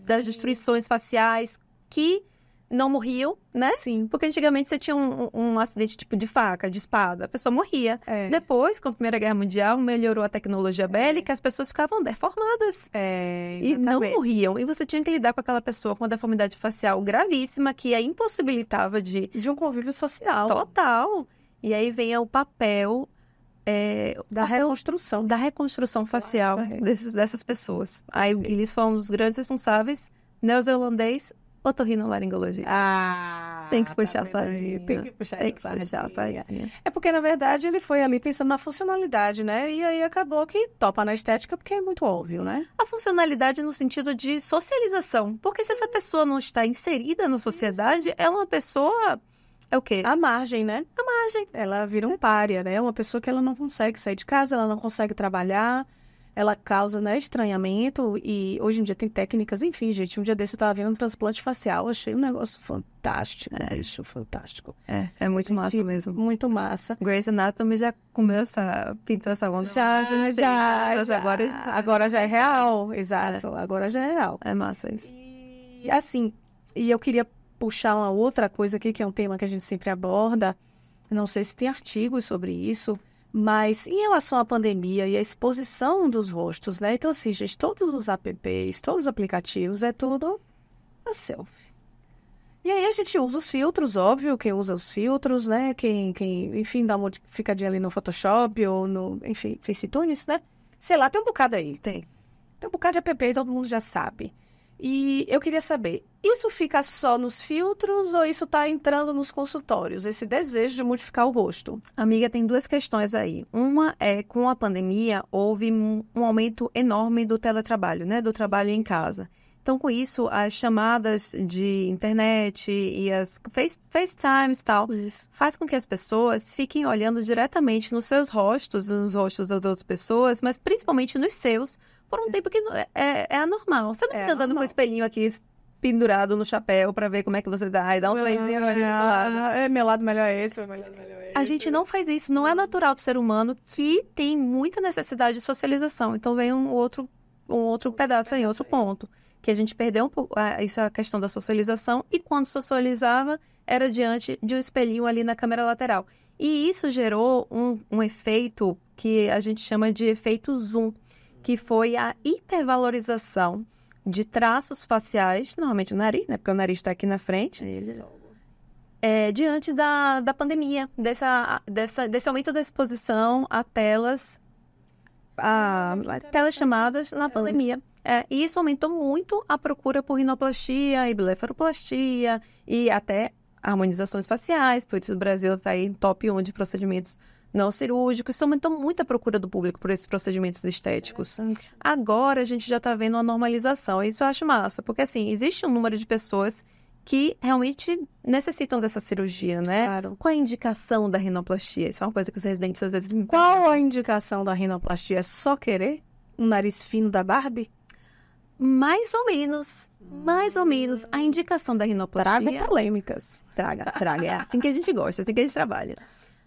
das destruições faciais, que não morriam, né? Sim. Porque antigamente você tinha um acidente tipo de faca, de espada, a pessoa morria. Depois, com a Primeira Guerra Mundial, melhorou a tecnologia bélica, as pessoas ficavam deformadas. E não morriam. E você tinha que lidar com aquela pessoa com uma deformidade facial gravíssima, que a impossibilitava de um convívio social. Total. E aí vem o papel da reconstrução facial dessas pessoas. Aí o Gillis foi um dos grandes responsáveis, neozelandês, otorrinolaringologista. Tem que puxar a sardinha. Tem que puxar a sardinha. É porque, na verdade, ele foi ali pensando na funcionalidade, né? E aí acabou que topa na estética, porque é muito óbvio, né? A funcionalidade no sentido de socialização. Porque se essa pessoa não está inserida na sociedade, é uma pessoa... É o quê? À margem, né? À margem. Ela vira um pária, né? Uma pessoa que ela não consegue sair de casa, ela não consegue trabalhar, ela causa, né, estranhamento. E hoje em dia tem técnicas, enfim, gente. Um dia desse eu tava vendo um transplante facial, achei um negócio fantástico. Fantástico. É muito massa mesmo. Muito massa. Grey's Anatomy já pintou essa onda. Já. Agora já é real, exato. Agora já é real. É massa isso. E assim, eu queria puxar uma outra coisa aqui, que é um tema que a gente sempre aborda. Não sei se tem artigos sobre isso, mas em relação à pandemia e à exposição dos rostos, né? Então, assim, gente, todos os apps, todos os aplicativos, é tudo a selfie. E aí a gente usa os filtros, óbvio, quem usa os filtros, né? Quem enfim, dá uma modificadinha ali no Photoshop ou no, enfim, FaceTunes, né? Sei lá, tem um bocado aí. Tem um bocado de apps, todo mundo já sabe. E eu queria saber, isso fica só nos filtros ou isso está entrando nos consultórios? Esse desejo de modificar o rosto? Amiga, tem duas questões aí. Uma é, com a pandemia, houve um aumento enorme do teletrabalho, né? Do trabalho em casa. Então, com isso, as chamadas de internet e as FaceTimes e tal, faz com que as pessoas fiquem olhando diretamente nos seus rostos, nos rostos das outras pessoas, mas principalmente nos seus, por um tempo que é anormal. Você não fica andando com o espelhinho aqui pendurado no chapéu pra ver como é que você dá. E dá um sorrisinho. Meu lado melhor é esse, meu lado melhor é esse. A gente não faz isso. Não é natural do ser humano, que tem muita necessidade de socialização. Então vem um outro pedaço aí, outro ponto. Que a gente perdeu um pouco isso é a questão da socialização. E quando socializava, era diante de um espelhinho ali na câmera lateral. E isso gerou um efeito que a gente chama de efeito zoom, que foi a hipervalorização de traços faciais, normalmente o nariz, né? Porque o nariz está aqui na frente. Diante da pandemia, desse aumento da exposição a telas, a telechamadas na pandemia. E isso aumentou muito a procura por rinoplastia e blefaroplastia e até harmonizações faciais, por isso o Brasil está aí em top 1 de procedimentos não cirúrgicos. Isso aumentou muito a procura do público por esses procedimentos estéticos. Agora a gente já está vendo uma normalização. Isso eu acho massa, porque assim, existe um número de pessoas que realmente necessitam dessa cirurgia, né? Claro. Qual a indicação da rinoplastia? Isso é uma coisa que os residentes às vezes... Qual a indicação da rinoplastia? É só querer um nariz fino da Barbie? Mais ou menos. A indicação da rinoplastia... Traga polêmicas. Traga. É assim que a gente gosta, é assim que a gente trabalha.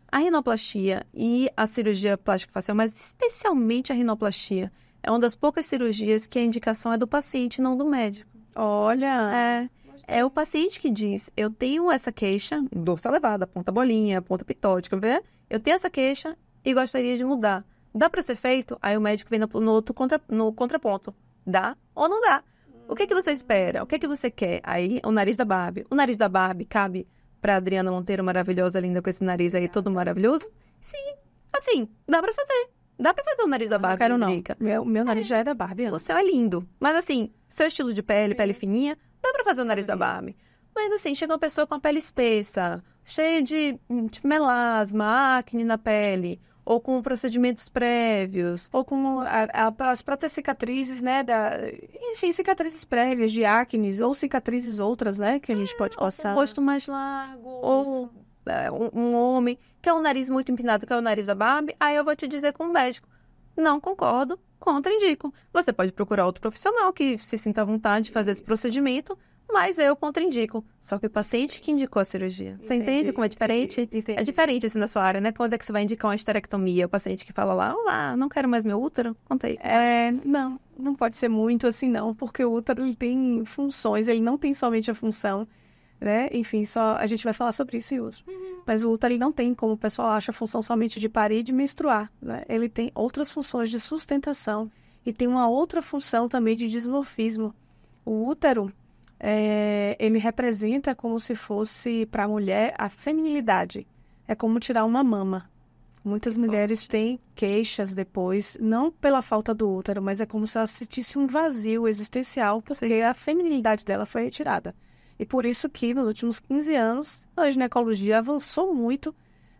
A rinoplastia e a cirurgia plástica-facial, mas especialmente a rinoplastia, é uma das poucas cirurgias que a indicação é do paciente, não do médico. Olha... É o paciente que diz, eu tenho essa queixa, dorso elevada, ponta bolinha, ponta pitótica, vê? Eu tenho essa queixa e gostaria de mudar. Dá para ser feito? Aí o médico vem no contraponto. Dá ou não dá? O que você espera? O que você quer? Aí, o nariz da Barbie. O nariz da Barbie cabe para Adriana Monteiro, maravilhosa, linda, com esse nariz aí todo maravilhoso? Sim. Assim, dá pra fazer. Dá pra fazer o nariz da Barbie. Não quero não. Drica. Meu nariz já é da Barbie. O seu é lindo. Mas assim, seu estilo de pele, Sim. pele fininha, dá pra fazer o nariz da Barbie. Mas assim, chega uma pessoa com a pele espessa, cheia de tipo, melasma, acne na pele, ou com procedimentos prévios. Ou com as próprias cicatrizes, né? Enfim, cicatrizes prévias de acne, ou cicatrizes outras, né? Que a gente pode passar. Um rosto mais largo, ou um homem, que é um nariz muito empinado, que é o nariz da Barbie, aí eu vou te dizer como médico, não concordo, contraindico. Você pode procurar outro profissional que se sinta à vontade de fazer esse procedimento, mas eu contraindico. Só que o paciente que indicou a cirurgia. Você entende como é diferente? Entendi. É diferente assim na sua área, né? Quando é que você vai indicar uma esterectomia? O paciente que fala lá, olá, não quero mais meu útero? Conta aí. Não pode ser muito assim, não, porque o útero ele tem funções, ele não tem somente a função, né? Enfim, a gente vai falar sobre isso em outro. Mas o útero ele não tem, como o pessoal acha, a função somente de parir e de menstruar, né? Ele tem outras funções de sustentação e tem uma outra função também de dismorfismo. O útero, ele representa como se fosse, para a mulher, a feminilidade. É como tirar uma mama. Muitas mulheres têm queixas depois, não pela falta do útero, mas é como se ela sentisse um vazio existencial, porque a feminilidade dela foi retirada. E por isso que, nos últimos 15 anos, a ginecologia avançou muito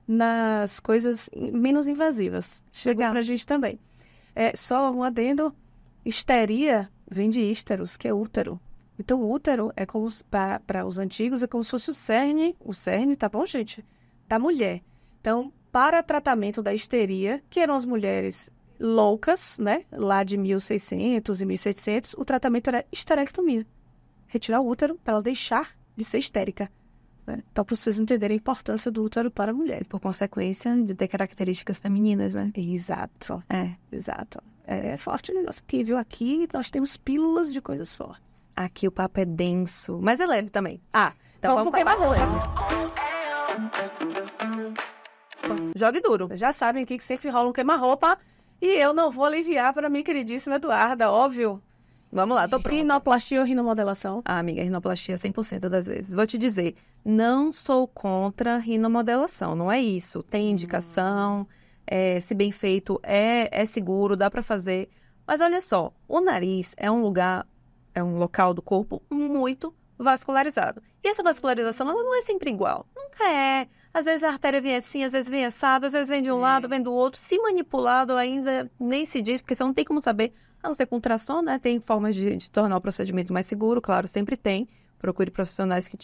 nas coisas menos invasivas. Chegou pra gente também. Só um adendo, histeria vem de histeros, que é útero. Então, o útero é como, para os antigos, é como se fosse o cerne, tá bom, gente? Da mulher. Então, para tratamento da histeria, que eram as mulheres loucas, né? Lá de 1600 e 1700, o tratamento era histerectomia. Retirar o útero para ela deixar de ser histérica. Né? Então, para vocês entenderem a importância do útero para a mulher. Por consequência de ter características femininas, né? Exato. Exato. É forte o negócio aqui, viu? Aqui nós temos pílulas de coisas fortes. Aqui o papo é denso, mas é leve também. Então vamos para mais leve. Jogue duro. Já sabem aqui que sempre rola um queima-roupa. E eu não vou aliviar para minha queridíssima Eduarda, óbvio. Vamos lá, tô pronta. Rinoplastia ou rinomodelação? Amiga, rinoplastia 100% das vezes. Vou te dizer, não sou contra rinomodelação, não é isso. Tem indicação, se bem feito, é seguro, dá pra fazer. Mas olha só, o nariz é um local do corpo muito vascularizado. E essa vascularização, ela não é sempre igual. Nunca é. Às vezes a artéria vem assim, às vezes vem assada, às vezes vem de um lado, vem do outro. Se manipulado ainda nem se diz, porque você não tem como saber, a não ser com ultrassom, né? Tem formas de tornar o procedimento mais seguro, claro, sempre tem. Procure profissionais que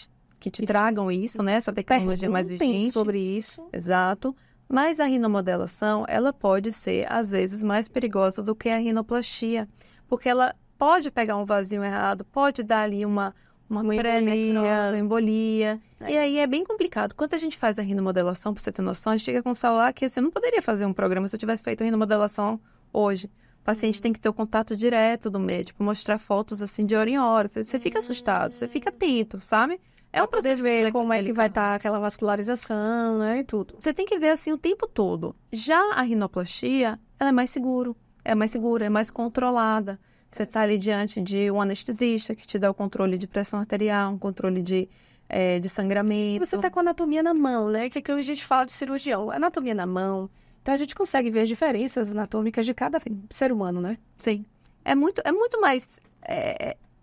te tragam isso, né? Essa tecnologia mais vigente. Sobre isso. Exato. Mas a rinomodelação, ela pode ser, às vezes, mais perigosa do que a rinoplastia. Porque ela pode pegar um vazio errado, pode dar ali uma pré-necrose, embolia. E aí é bem complicado. Quando a gente faz a rinomodelação, pra você ter noção, a gente fica com o celular que assim, eu não poderia fazer um programa se eu tivesse feito a rinomodelação hoje. O paciente tem que ter o contato direto do médico, mostrar fotos assim de hora em hora. Você fica assustado, você fica atento, sabe? É um processo ver como é que vai estar aquela vascularização, né, e tudo. Você tem que ver assim o tempo todo. Já a rinoplastia, ela é mais segura, é mais controlada. Você está ali diante de um anestesista que te dá o controle de pressão arterial, um controle de sangramento. E você está com a anatomia na mão, né? Que é que a gente fala de cirurgião. Anatomia na mão. Então, a gente consegue ver as diferenças anatômicas de cada ser humano, né? Sim. É muito mais...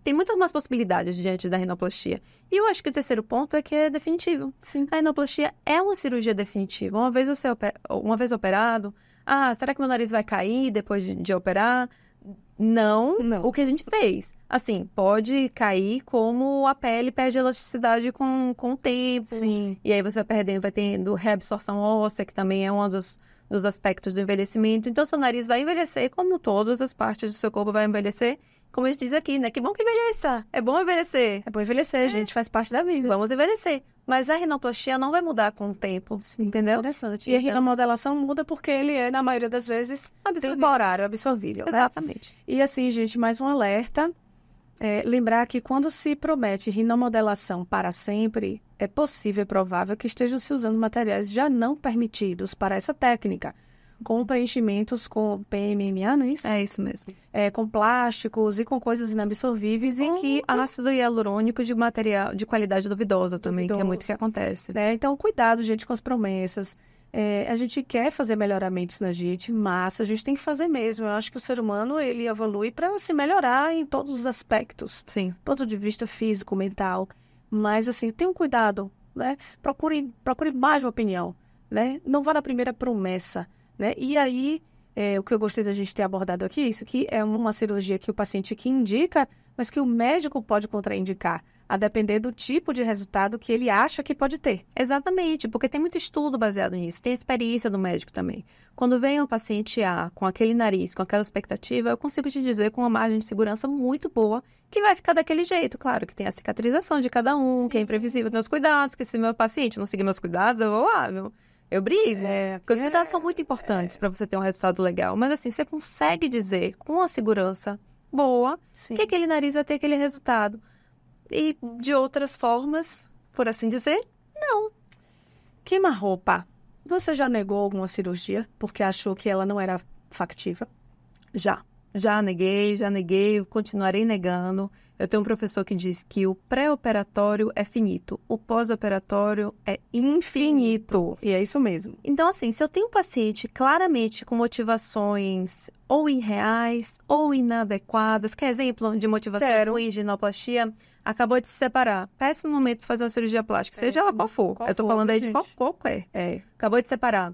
tem muitas mais possibilidades diante da rinoplastia. E eu acho que o terceiro ponto é que é definitivo. Sim. A rinoplastia é uma cirurgia definitiva. Uma vez operado, será que meu nariz vai cair depois de operar? Não, o que a gente fez. Assim, pode cair como a pele perde elasticidade com o tempo. Sim. E aí você vai tendo reabsorção óssea, que também é um dos aspectos do envelhecimento. Então, seu nariz vai envelhecer como todas as partes do seu corpo vai envelhecer. Como a gente diz aqui, né? Que bom que envelheça. É bom envelhecer. É bom envelhecer, gente. Faz parte da vida. Vamos envelhecer. Mas a rinoplastia não vai mudar com o tempo, entendeu? Interessante. E a rinomodelação muda porque ele é, na maioria das vezes, temporário, absorvível. Exatamente. Né? E assim, gente, mais um alerta. Lembrar que quando se promete rinomodelação para sempre, é possível e provável que estejam se usando materiais já não permitidos para essa técnica, com preenchimentos com PMMA, não é isso? É isso mesmo. Com plásticos e com coisas inabsorvíveis e que... ácido hialurônico de material de qualidade duvidosa também, que é muito o que acontece. Então, cuidado, gente, com as promessas. A gente quer fazer melhoramentos na gente, mas a gente tem que fazer mesmo. Eu acho que o ser humano, ele evolui para se melhorar em todos os aspectos. Sim. Ponto de vista físico, mental. Mas, assim, tenha um cuidado, né? Procure mais uma opinião, né? Não vá na primeira promessa, né? E aí, o que eu gostei da gente ter abordado aqui, isso que é uma cirurgia que o paciente que indica, mas que o médico pode contraindicar, a depender do tipo de resultado que ele acha que pode ter. Exatamente, porque tem muito estudo baseado nisso, tem experiência do médico também. Quando vem um paciente A com aquele nariz, com aquela expectativa, eu consigo te dizer com uma margem de segurança muito boa que vai ficar daquele jeito. Claro que tem a cicatrização de cada um, que é imprevisível, tem os cuidados, que se meu paciente não seguir meus cuidados, eu vou lá, viu? Eu brigo. Porque os cuidados são muito importantes para você ter um resultado legal. Mas assim, você consegue dizer com uma segurança boa que aquele nariz vai ter aquele resultado. E de outras formas, por assim dizer, não. Queima-roupa. Você já negou alguma cirurgia porque achou que ela não era factível? Já neguei, continuarei negando. Eu tenho um professor que diz que o pré-operatório é finito, o pós-operatório é infinito. E é isso mesmo. Então, assim, se eu tenho um paciente claramente com motivações ou irreais ou inadequadas, quer exemplo de motivações ruins de rinoplastia, acabou de se separar. Péssimo momento para fazer uma cirurgia plástica, seja ela qual for. Eu tô falando aí de qualquer. Acabou de separar.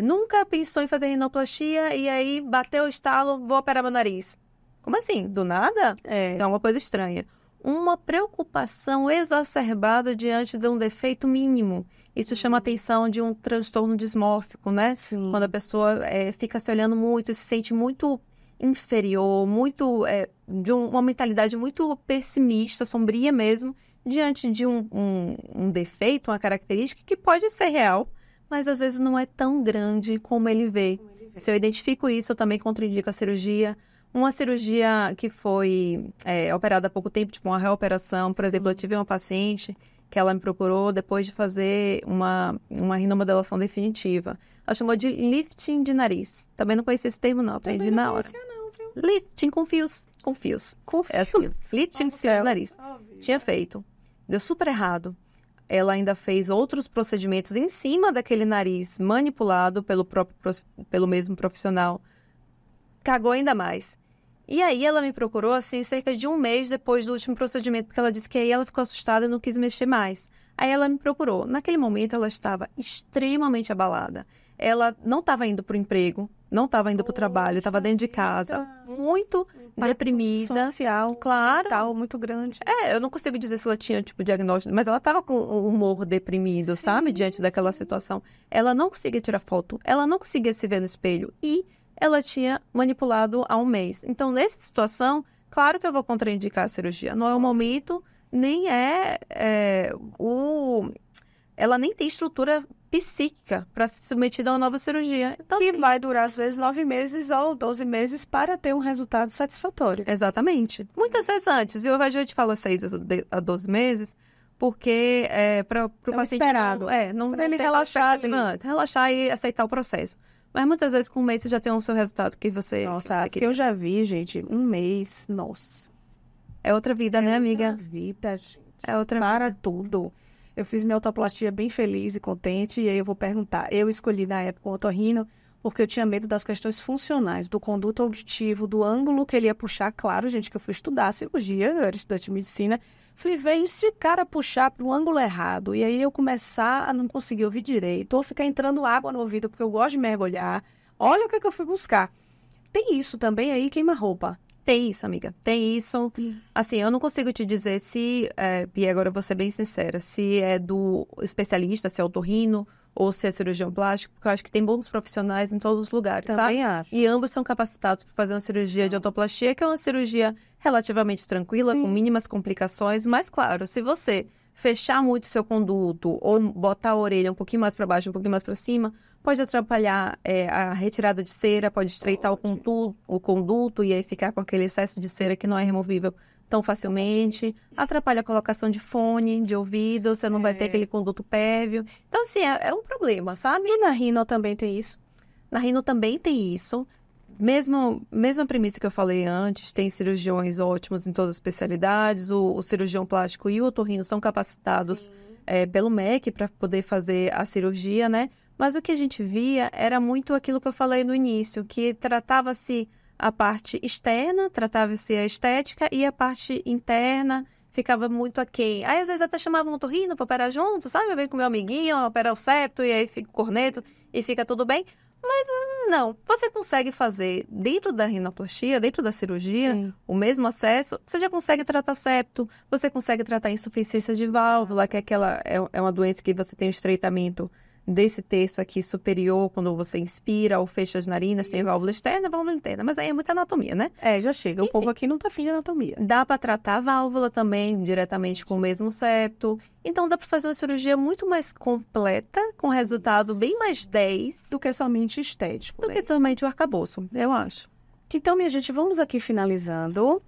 Nunca pensou em fazer rinoplastia e aí bateu o estalo, vou operar meu nariz. Como assim? Do nada? É uma coisa estranha. Uma preocupação exacerbada diante de um defeito mínimo. Isso chama a atenção de um transtorno dismórfico, né? Sim. Quando a pessoa fica se olhando muito, se sente muito inferior, muito de uma mentalidade muito pessimista, sombria mesmo, diante de um defeito, uma característica que pode ser real, mas às vezes não é tão grande como ele vê. Se eu identifico isso, eu também contraindico a cirurgia. Uma cirurgia que foi operada há pouco tempo, tipo uma reoperação, por exemplo, eu tive uma paciente que ela me procurou depois de fazer uma rinomodelação definitiva. Ela chamou de lifting de nariz. Também não conhecia esse termo, não. Aprendi na hora. Não, viu? Lifting com fios. Com fios. Lifting de fios de nariz. Tinha feito. Deu super errado. Ela ainda fez outros procedimentos em cima daquele nariz manipulado pelo mesmo profissional. Cagou ainda mais. E aí ela me procurou, assim, cerca de um mês depois do último procedimento, porque ela disse que aí ela ficou assustada e não quis mexer mais. Aí ela me procurou. Naquele momento ela estava extremamente abalada. Ela não estava indo para o emprego, não estava indo para o trabalho, estava dentro de casa, muito deprimida. Social, claro. mental, muito grande. Eu não consigo dizer se ela tinha, tipo, diagnóstico, mas ela estava com um humor deprimido, sabe? Diante daquela situação. Ela não conseguia tirar foto, ela não conseguia se ver no espelho e ela tinha manipulado há um mês. Então, nessa situação, claro que eu vou contraindicar a cirurgia. Não é o momento, nem ela nem tem estrutura psíquica para ser submetida a uma nova cirurgia. Então, que assim, vai durar, às vezes, 9 meses ou 12 meses para ter um resultado satisfatório. Exatamente. Muitas vezes antes, viu? Eu te falo 6 a 12 meses, porque para o paciente... esperado. Para ele relaxar e aceitar o processo. Mas muitas vezes com um mês você já tem o seu resultado que você... Nossa, que eu já vi, gente, um mês, nossa. É outra vida, né, amiga? É outra vida, gente. É outra Para vida. tudo. Eu fiz minha autoplastia bem feliz e contente, e aí eu vou perguntar. Eu escolhi, na época, o otorrino, porque eu tinha medo das questões funcionais, do conduto auditivo, do ângulo que ele ia puxar. Claro, gente, que eu fui estudar a cirurgia, eu era estudante de medicina. Falei, velho, se o cara puxar para o ângulo errado, e aí eu começar a não conseguir ouvir direito, ou ficar entrando água no ouvido, porque eu gosto de mergulhar, olha o que eu fui buscar. Tem isso também aí, queima-roupa. Tem isso, amiga. Tem isso. Assim, eu não consigo te dizer se... e agora eu vou ser bem sincera. Se é do especialista, se é otorrino ou se é cirurgião plástico. Porque eu acho que tem bons profissionais em todos os lugares, Também sabe? acho. E ambos são capacitados para fazer uma cirurgia de autoplastia, que é uma cirurgia relativamente tranquila, com mínimas complicações. Mas, claro, se você fechar muito o seu conduto ou botar a orelha um pouquinho mais para baixo, um pouquinho mais para cima, pode atrapalhar a retirada de cera, pode estreitar o conduto e aí ficar com aquele excesso de cera que não é removível tão facilmente. Atrapalha a colocação de fone, de ouvido, você não vai ter aquele conduto pérvio. Então, assim, é um problema, sabe? E na rino também tem isso? Na rino também tem isso. Mesma premissa que eu falei antes, tem cirurgiões ótimos em todas as especialidades, o cirurgião plástico e o otorrino são capacitados pelo MEC para poder fazer a cirurgia, né? Mas o que a gente via era muito aquilo que eu falei no início, que tratava-se a parte externa, tratava-se a estética e a parte interna ficava muito aquém. Aí, às vezes, até chamavam um otorrino para operar junto, sabe? Eu venho com meu amiguinho, operar o septo e aí fica o corneto e fica tudo bem. Mas não, você consegue fazer dentro da rinoplastia, dentro da cirurgia, Sim. o mesmo acesso, você já consegue tratar septo, você consegue tratar insuficiência de válvula, que é uma doença que você tem um estreitamento desse terço aqui superior, quando você inspira ou fecha as narinas, tem válvula externa e válvula interna, mas aí é muita anatomia, né? Já chega. Enfim. O povo aqui não tá afim de anatomia. Dá para tratar a válvula também diretamente com o mesmo septo. Então dá para fazer uma cirurgia muito mais completa, com resultado bem mais 10 Do que somente estético. do né? que somente o arcabouço, eu acho. Então, minha gente, vamos aqui finalizando.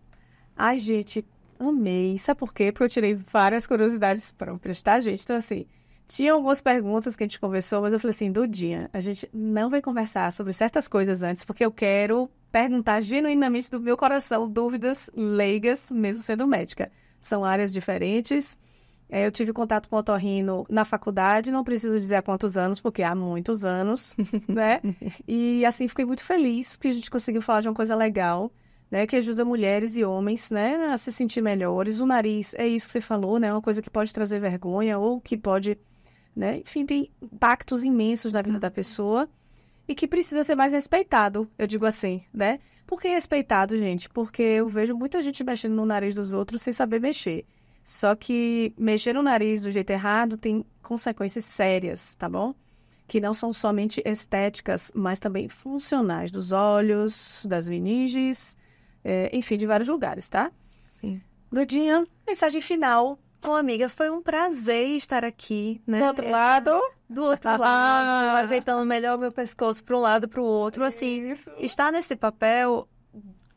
Ai, gente, amei. Sabe por quê? Porque eu tirei várias curiosidades próprias, tá, gente? Então, assim, tinha algumas perguntas que a gente conversou, mas eu falei assim, Dudinha, a gente não vai conversar sobre certas coisas antes, porque eu quero perguntar genuinamente do meu coração dúvidas leigas, mesmo sendo médica. São áreas diferentes. Eu tive contato com o otorrino na faculdade, não preciso dizer há quantos anos, porque há muitos anos, né? E, assim, fiquei muito feliz que a gente conseguiu falar de uma coisa legal, né? Que ajuda mulheres e homens, né? A se sentir melhores. O nariz, é isso que você falou, né? Uma coisa que pode trazer vergonha ou que pode, né? Enfim, tem impactos imensos na vida da pessoa e que precisa ser mais respeitado, eu digo assim, né? Por que respeitado, gente? Porque eu vejo muita gente mexendo no nariz dos outros sem saber mexer. Só que mexer no nariz do jeito errado tem consequências sérias, tá bom? Que não são somente estéticas, mas também funcionais, dos olhos, das meninges, enfim, de vários lugares, tá? Sim. Dudinha, mensagem final. Bom, amiga, foi um prazer estar aqui, né? Do outro lado. Do outro lado, ajeitando melhor o meu pescoço para um lado e para o outro. Assim, estar nesse papel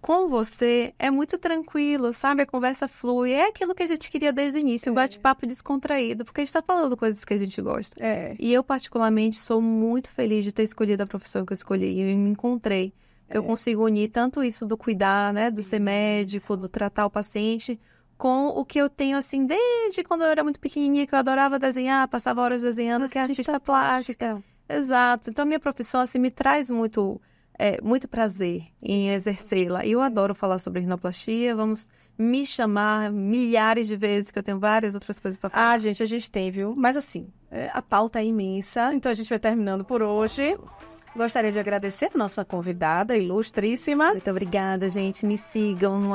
com você é muito tranquilo, sabe? A conversa flui. É aquilo que a gente queria desde o início, um bate-papo descontraído, porque a gente está falando coisas que a gente gosta. E eu, particularmente, sou muito feliz de ter escolhido a profissão que eu escolhi e me encontrei. Eu consigo unir tanto isso do cuidar, né? Do ser médico, do tratar o paciente, com o que eu tenho, assim, desde quando eu era muito pequenininha, que eu adorava desenhar, passava horas desenhando, que é artista plástica. Exato. Então, a minha profissão, assim, me traz muito prazer em exercê-la. E eu adoro falar sobre rinoplastia. Vamos me chamar milhares de vezes, que eu tenho várias outras coisas para falar. Ah, gente, a gente tem, viu? Mas, assim, a pauta é imensa, então a gente vai terminando por hoje. Gostaria de agradecer a nossa convidada ilustríssima. Muito obrigada, gente. Me sigam no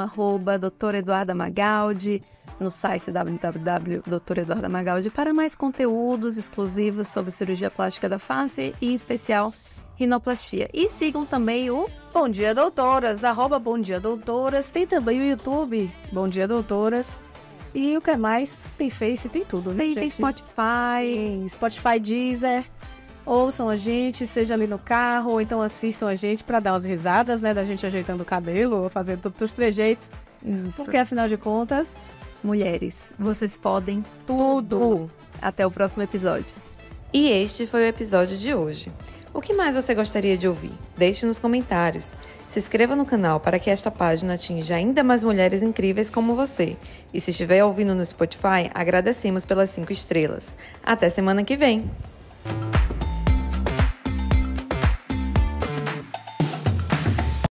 @doutora Eduarda Magaldi, no site www.doutoreduardamagaldi para mais conteúdos exclusivos sobre cirurgia plástica da face e, em especial, rinoplastia. E sigam também o Bom Dia Doutoras, @Bom Dia Doutoras. Tem também o YouTube, Bom Dia Doutoras. E o que mais? Tem Face, tem tudo, né, tem Spotify. Spotify, Deezer. Ouçam a gente, seja ali no carro, ou então assistam a gente para dar umas risadas, né? Da gente ajeitando o cabelo, ou fazendo todos os trejeitos. Isso. Porque, afinal de contas, mulheres, vocês podem tudo. Até o próximo episódio. E este foi o episódio de hoje. O que mais você gostaria de ouvir? Deixe nos comentários. Se inscreva no canal para que esta página atinja ainda mais mulheres incríveis como você. E se estiver ouvindo no Spotify, agradecemos pelas 5 estrelas. Até semana que vem!